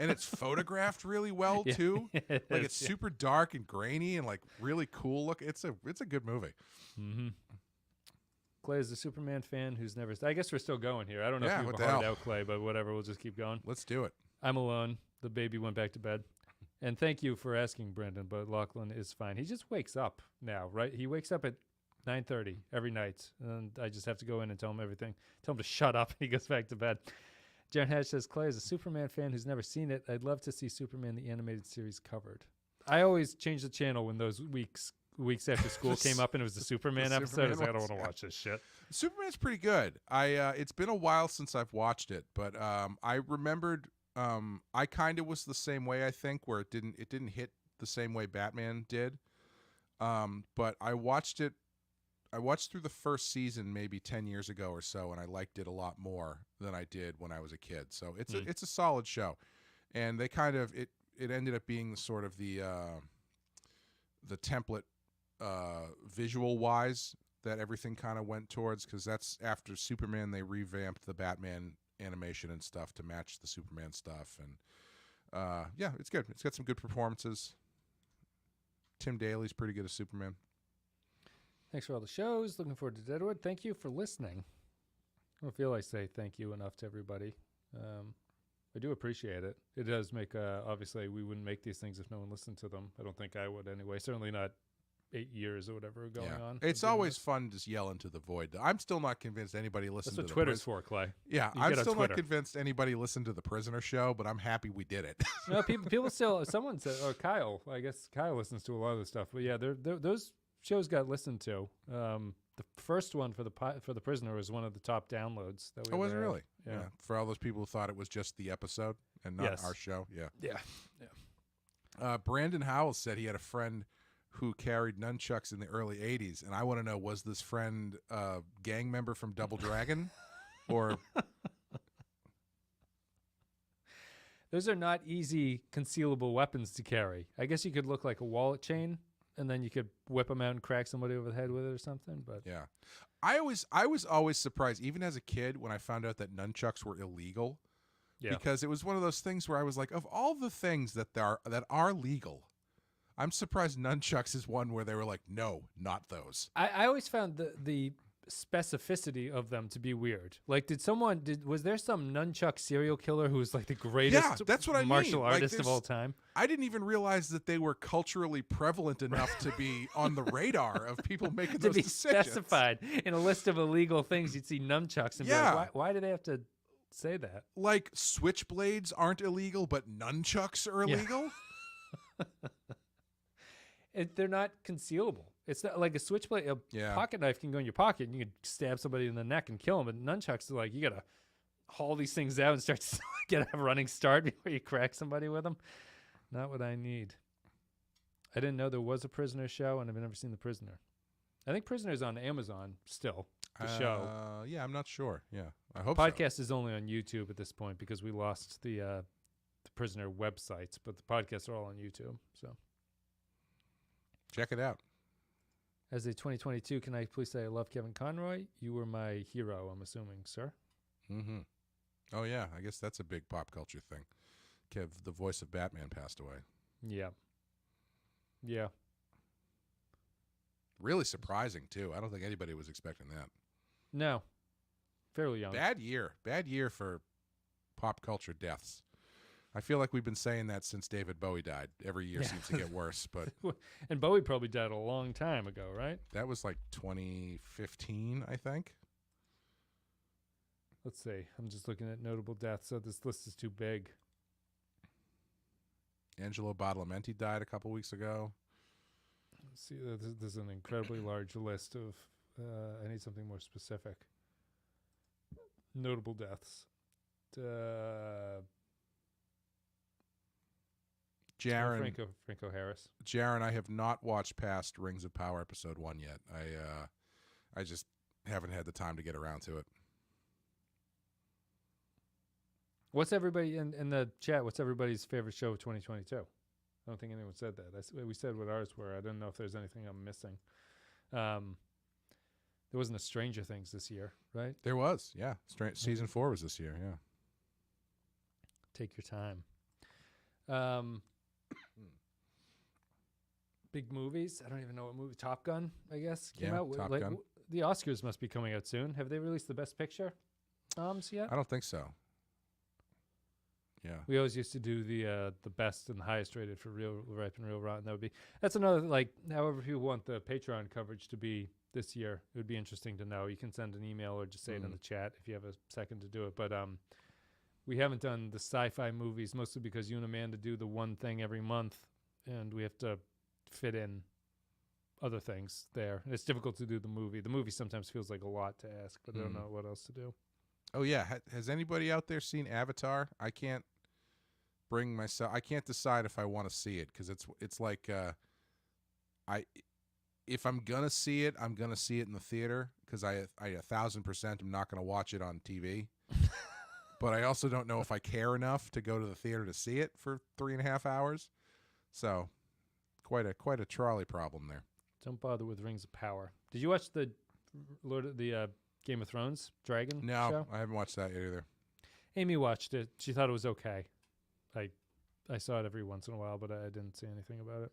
And it's photographed really well too. It's super dark and grainy and like really cool look. It's a good movie. Mm-hmm. Clay is a Superman fan who's never. I guess we're still going here. I don't know if you have a hard out, Clay, but whatever. We'll just keep going. Let's do it. I'm alone. The baby went back to bed. And thank you for asking, Brendan, but Lachlan is fine. He just wakes up now, right? He wakes up at 9:30 every night, and I just have to go in and tell him everything. Tell him to shut up, and he goes back to bed. Jaron Hatch says, Clay is a Superman fan who's never seen it. I'd love to see Superman the animated series covered. I always change the channel when those weeks weeks after school came up and it was the Superman episode. I was like, I don't want to watch this shit. Superman's pretty good. It's been a while since I've watched it, but I remembered I kind of was the same way, I think, where it didn't hit the same way Batman did. But I watched through the first season maybe 10 years ago or so, and I liked it a lot more than I did when I was a kid. So it's a solid show. And they kind of it ended up being sort of the template visual wise that everything kind of went towards, because that's after Superman they revamped the Batman animation and stuff to match the Superman stuff, and yeah, it's good. It's got some good performances. Tim Daly's pretty good as Superman. Thanks for all the shows. Looking forward to Deadwood. Thank you for listening. I don't feel I say thank you enough to everybody. I do appreciate it. It does make, obviously, we wouldn't make these things if no one listened to them. I don't think I would anyway. Certainly not 8 years or whatever going on. It's always fun to just yell into the void. I'm still not convinced anybody listened to That's what Twitter's for, Clay. Yeah, I'm still not convinced anybody listened to the Prisoner show, but I'm happy we did it. No, people still, someone said, or Kyle, I guess Kyle listens to a lot of the stuff. But yeah, those shows got listened to. The first one for the Prisoner was one of the top downloads that we Oh, was it really? Yeah. For all those people who thought it was just the episode and not our show. Yeah. Brandon Howell said he had a friend who carried nunchucks in the early 80s, and I want to know, was this friend a gang member from Double Dragon? Or those are not easy concealable weapons to carry. I guess you could look like a wallet chain, and then you could whip them out and crack somebody over the head with it or something. But yeah, I was always surprised, even as a kid, when I found out that nunchucks were illegal. Yeah. Because it was one of those things where I was like, of all the things that are legal, I'm surprised nunchucks is one where they were like, no, not those. I always found the specificity of them to be weird. Like, was there some nunchuck serial killer who was like the greatest that's what martial I mean. artist of all time? I didn't even realize that they were culturally prevalent enough to be on the radar of people making those decisions. Specified in a list of illegal things. You'd see nunchucks and be like, why do they have to say that? Like, switchblades aren't illegal, but nunchucks are illegal? They're not concealable. It's not like a switchblade. A pocket knife can go in your pocket and you can stab somebody in the neck and kill them. But nunchucks are like, you got to haul these things out and start to get a running start before you crack somebody with them. Not what I need. I didn't know there was a Prisoner show, and I've never seen The Prisoner. I think Prisoner's on Amazon still, the show. Yeah, I'm not sure. Yeah, I hope podcast is only on YouTube at this point because we lost the Prisoner websites, but the podcasts are all on YouTube. So check it out. As a 2022, can I please say I love Kevin Conroy? You were my hero, I'm assuming, sir. Mm-hmm. Oh, yeah. I guess that's a big pop culture thing. Kev, the voice of Batman, passed away. Yeah. Yeah. Really surprising, too. I don't think anybody was expecting that. No. Fairly young. Bad year. Bad year for pop culture deaths. I feel like we've been saying that since David Bowie died. Every year seems to get worse. But and Bowie probably died a long time ago, right? That was like 2015, I think. Let's see. I'm just looking at notable deaths. So this list is too big. Angelo Badalamenti died a couple weeks ago. Let's see. There's an incredibly large list of... I need something more specific. Notable deaths. Jaron, Franco Harris. Jaron, I have not watched past Rings of Power episode 1 yet. I just haven't had the time to get around to it. What's everybody in the chat? What's everybody's favorite show of 2022? I don't think anyone said that. We said what ours were. I don't know if there's anything I'm missing. There wasn't a Stranger Things this year, right? There was, yeah. Season 4 was this year, yeah. Take your time. Big movies. I don't even know what movie. Top Gun, I guess, came out. Top Gun. The Oscars must be coming out soon. Have they released the Best Picture yet? I don't think so. Yeah. We always used to do the best and the highest rated for Real Ripe and Real Rotten. That's another, like, however you want the Patreon coverage to be this year, it would be interesting to know. You can send an email or just say it in the chat if you have a second to do it. But we haven't done the sci-fi movies, mostly because you and Amanda do the one thing every month, and we have to fit in other things there. And it's difficult to do the movie. The movie sometimes feels like a lot to ask, but I don't know what else to do. Oh yeah, has anybody out there seen Avatar? I can't bring myself. I can't decide if I want to see it because it's like if I'm gonna see it, I'm gonna see it in the theater because I 1,000% am not gonna watch it on TV. But I also don't know if I care enough to go to the theater to see it for 3.5 hours. So quite a trolley problem there. Don't bother with Rings of Power. Did you watch the Game of Thrones Dragon show? I haven't watched that yet either. Amy watched it. She thought it was okay. I saw it every once in a while, but I didn't see anything about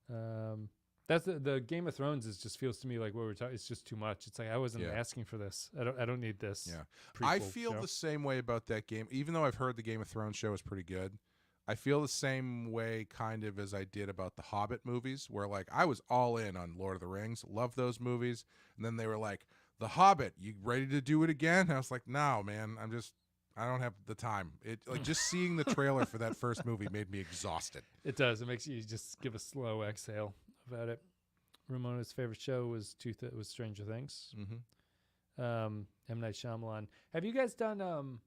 it. That's the Game of Thrones just feels to me like what we're talking. It's just too much. It's like I wasn't asking for this. I don't need this. Yeah, I feel the same way about that game. Even though I've heard the Game of Thrones show is pretty good, I feel the same way kind of as I did about the Hobbit movies, where like I was all in on Lord of the Rings, loved those movies, and then they were like, The Hobbit, you ready to do it again? And I was like, no, man, I don't have the time. It like just seeing the trailer for that first movie made me exhausted. It does. It makes you just give a slow exhale about it. Ramona's favorite show was was Stranger Things. Mm-hmm. M. Night Shyamalan. Have you guys done?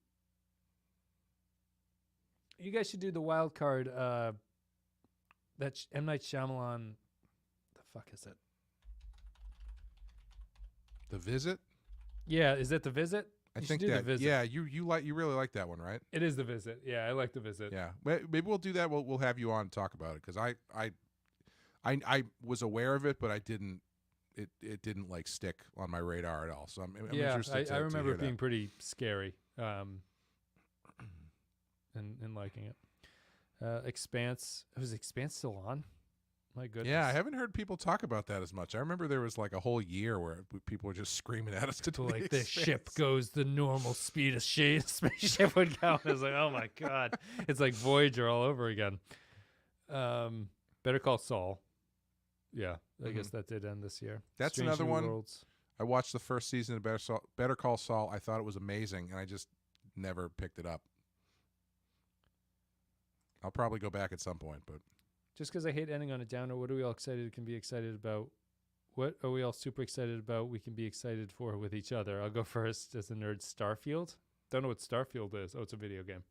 You guys should do the wild card. That M. Night Shyamalan. The fuck is it? The Visit. Yeah, is it The Visit? I think that. The Visit. Yeah, you really like that one, right? It is The Visit. Yeah, I like The Visit. Yeah, maybe we'll do that. We'll have you on to talk about it because I was aware of it, but I didn't. It didn't like stick on my radar at all. So I'm interested. I remember it being pretty scary. And liking it. Expanse. Was Expanse still on? My goodness. Yeah, I haven't heard people talk about that as much. I remember there was like a whole year where people were just screaming at us to do like the ship goes the normal speed a spaceship would go. I was like, oh my god, it's like Voyager all over again. Better Call Saul. Yeah, I guess that did end this year. That's Strange another New one. Worlds. I watched the first season of Better Call Saul. I thought it was amazing, and I just never picked it up. I'll probably go back at some point, but just because I hate ending on a downer, what are we all can be excited about? What are we all super excited about? We can be excited for with each other. I'll go first as a nerd. Starfield. Don't know what Starfield is. Oh, it's a video game.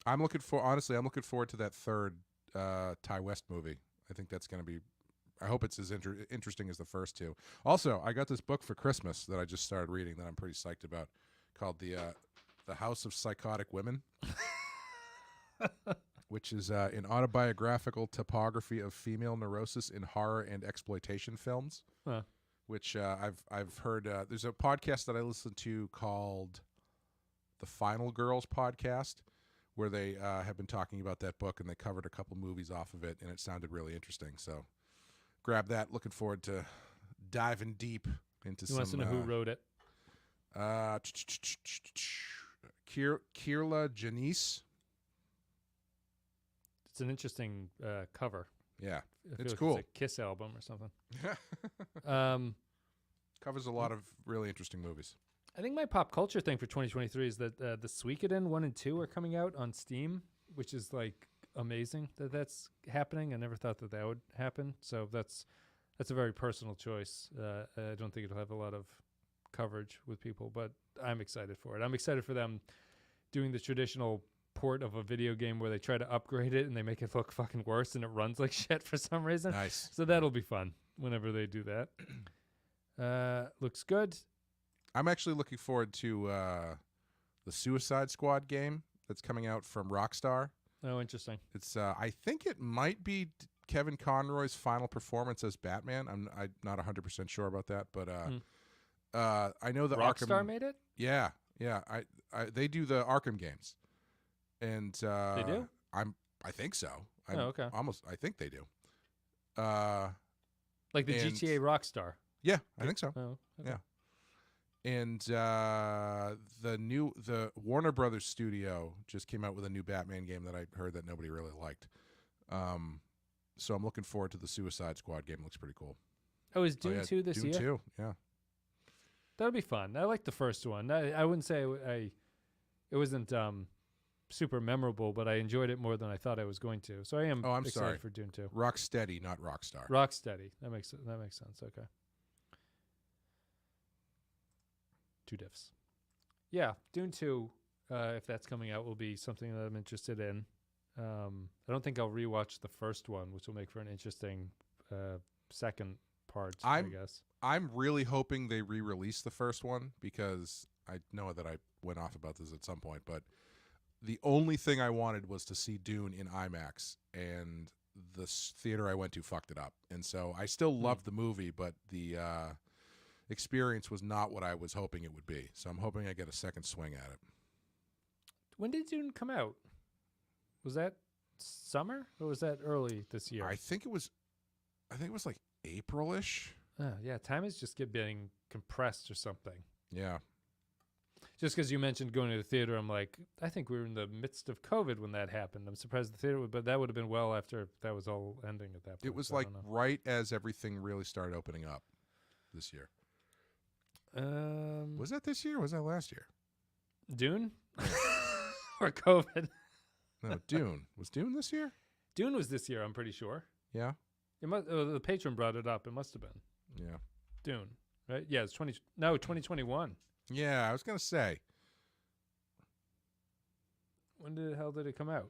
I'm looking forward to that third Ty West movie. I think that's going to be. I hope it's as interesting as the first two. Also, I got this book for Christmas that I just started reading that I'm pretty psyched about, called the House of Psychotic Women, which is an autobiographical topography of female neurosis in horror and exploitation films. Huh. Which I've heard. There's a podcast that I listen to called the Final Girls podcast, where they have been talking about that book, and they covered a couple movies off of it, and it sounded really interesting. So grab that. Looking forward to diving deep into some. Who wants to know who wrote it? Kirla Janice. It's an interesting cover. Yeah, it's like cool. It's a Kiss album or something. Covers a lot of really interesting movies. I think my pop culture thing for 2023 is that the Suikoden 1 and 2 are coming out on Steam, which is like amazing that that's happening. I never thought that would happen. So that's a very personal choice. I don't think it'll have a lot of coverage with people, but I'm excited for it. I'm excited for them doing the traditional port of a video game where they try to upgrade it and they make it look fucking worse and it runs like shit for some reason. Nice. So that'll be fun whenever they do that. Looks good. I'm actually looking forward to the Suicide Squad game that's coming out from Rockstar. Oh, interesting. It's I think it might be Kevin Conroy's final performance as Batman. I'm not 100% sure about that, but I know the Rockstar made it? Yeah. They do the Arkham games. And they do? I think so. Okay. I think they do. Like the GTA Rockstar. Yeah, I think so. Oh, okay. Yeah. And the Warner Brothers studio just came out with a new Batman game that I heard that nobody really liked. So I'm looking forward to the Suicide Squad game. It looks pretty cool. Oh, is Doom 2 this year? Doom 2, yeah. That'll be fun. I like the first one. I wouldn't say it wasn't super memorable, but I enjoyed it more than I thought I was going to. So I am I'm excited sorry. for Dune 2. Rocksteady, not Rockstar. Rocksteady. That makes sense. Okay. 2 diffs. Yeah, Dune 2, if that's coming out, will be something that I'm interested in. I don't think I'll rewatch the first one, which will make for an interesting second part, I guess. I'm really hoping they re-release the first one, because I know that I went off about this at some point, but the only thing I wanted was to see Dune in IMAX, and the theater I went to fucked it up. And so I still loved the movie, but the experience was not what I was hoping it would be. So I'm hoping I get a second swing at it. When did Dune come out? Was that summer or was that early this year? I think it was like April-ish. Yeah, time is just getting compressed or something. Yeah. Just because you mentioned going to the theater, I'm like, I think we were in the midst of COVID when that happened. I'm surprised the theater would, but that would have been well after that was all ending at that point. It was so like right as everything really started opening up this year. Was that this year or was that last year? Dune? Or COVID? No, Dune. Was Dune this year? Dune was this year, I'm pretty sure. Yeah. It must, the patron brought it up. It must have been. Yeah. Dune, right? Yeah, it's 2021. Yeah, I was going to say. When the hell did it come out?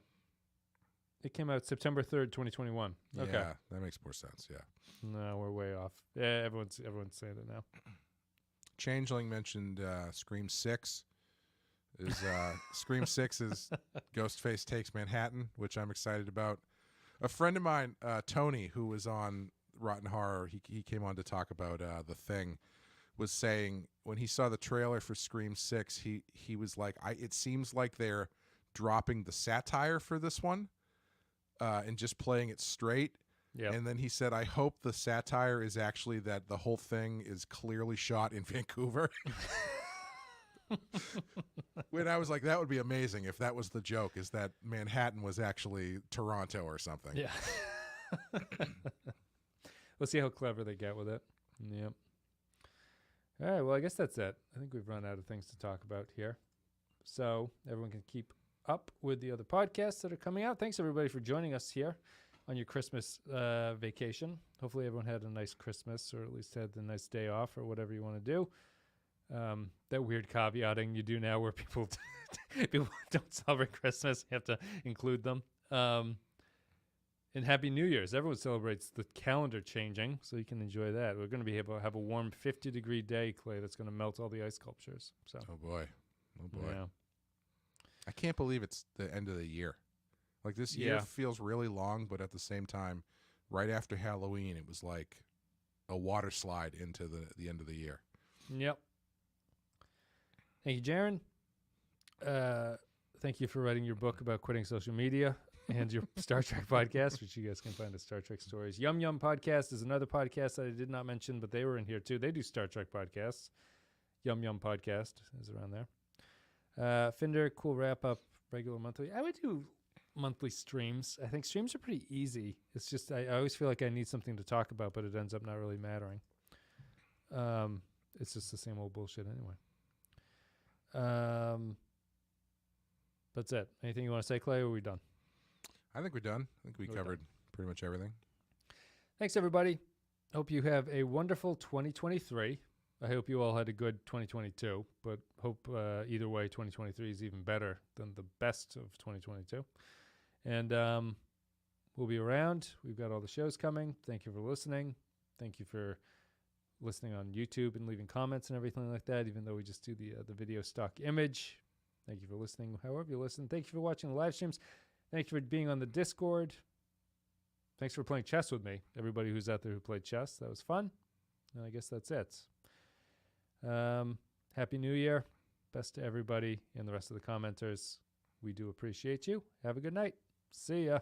It came out September 3rd, 2021. Okay. Yeah, that makes more sense, yeah. No, we're way off. Yeah, everyone's saying it now. Changeling mentioned Scream 6. Scream 6 is Ghostface Takes Manhattan, which I'm excited about. A friend of mine, Tony, who was on Rotten Horror, he came on to talk about The Thing, was saying when he saw the trailer for Scream 6, he was like, it seems like they're dropping the satire for this one and just playing it straight. Yep. And then he said, I hope the satire is actually that the whole thing is clearly shot in Vancouver. When I was like, that would be amazing if that was the joke, is that Manhattan was actually Toronto or something. Yeah. We'll see how clever they get with it. Yep. All right, well, I guess that's it. I think we've run out of things to talk about here. So everyone can keep up with the other podcasts that are coming out. Thanks, everybody, for joining us here on your Christmas vacation. Hopefully everyone had a nice Christmas, or at least had a nice day off, or whatever you want to do. That weird caveating you do now where people don't celebrate Christmas. You have to include them. And Happy New Year's. Everyone celebrates the calendar changing, so you can enjoy that. We're going to be able to have a warm 50-degree day, Clay, that's going to melt all the ice sculptures. So. Oh, boy. Yeah. I can't believe it's the end of the year. Like, this year feels really long, but at the same time, right after Halloween, it was like a water slide into the end of the year. Yep. Thank you, Jaron. Thank you for writing your book about quitting social media and your Star Trek podcast, which you guys can find at Star Trek Stories. Yum Yum Podcast is another podcast that I did not mention, but they were in here too. They do Star Trek podcasts. Yum Yum Podcast is around there. Finder, cool wrap up, regular monthly. I would do monthly streams. I think streams are pretty easy. It's just I always feel like I need something to talk about, but it ends up not really mattering. It's just the same old bullshit anyway. That's it. Anything you want to say, Clay, or are we done? I think we're done. I think we covered pretty much everything. Thanks, everybody. Hope you have a wonderful 2023. I hope you all had a good 2022, but hope either way 2023 is even better than the best of 2022. And we'll be around. We've got all the shows coming. Thank you for listening. Thank you for listening on YouTube and leaving comments and everything like that, even though we just do the video stock image. Thank you for listening, however you listen. Thank you for watching the live streams. Thank you for being on the Discord. Thanks for playing chess with me, everybody who's out there who played chess. That was fun. And I guess that's it. Happy New Year. Best to everybody and the rest of the commenters. We do appreciate you. Have a good night. See ya.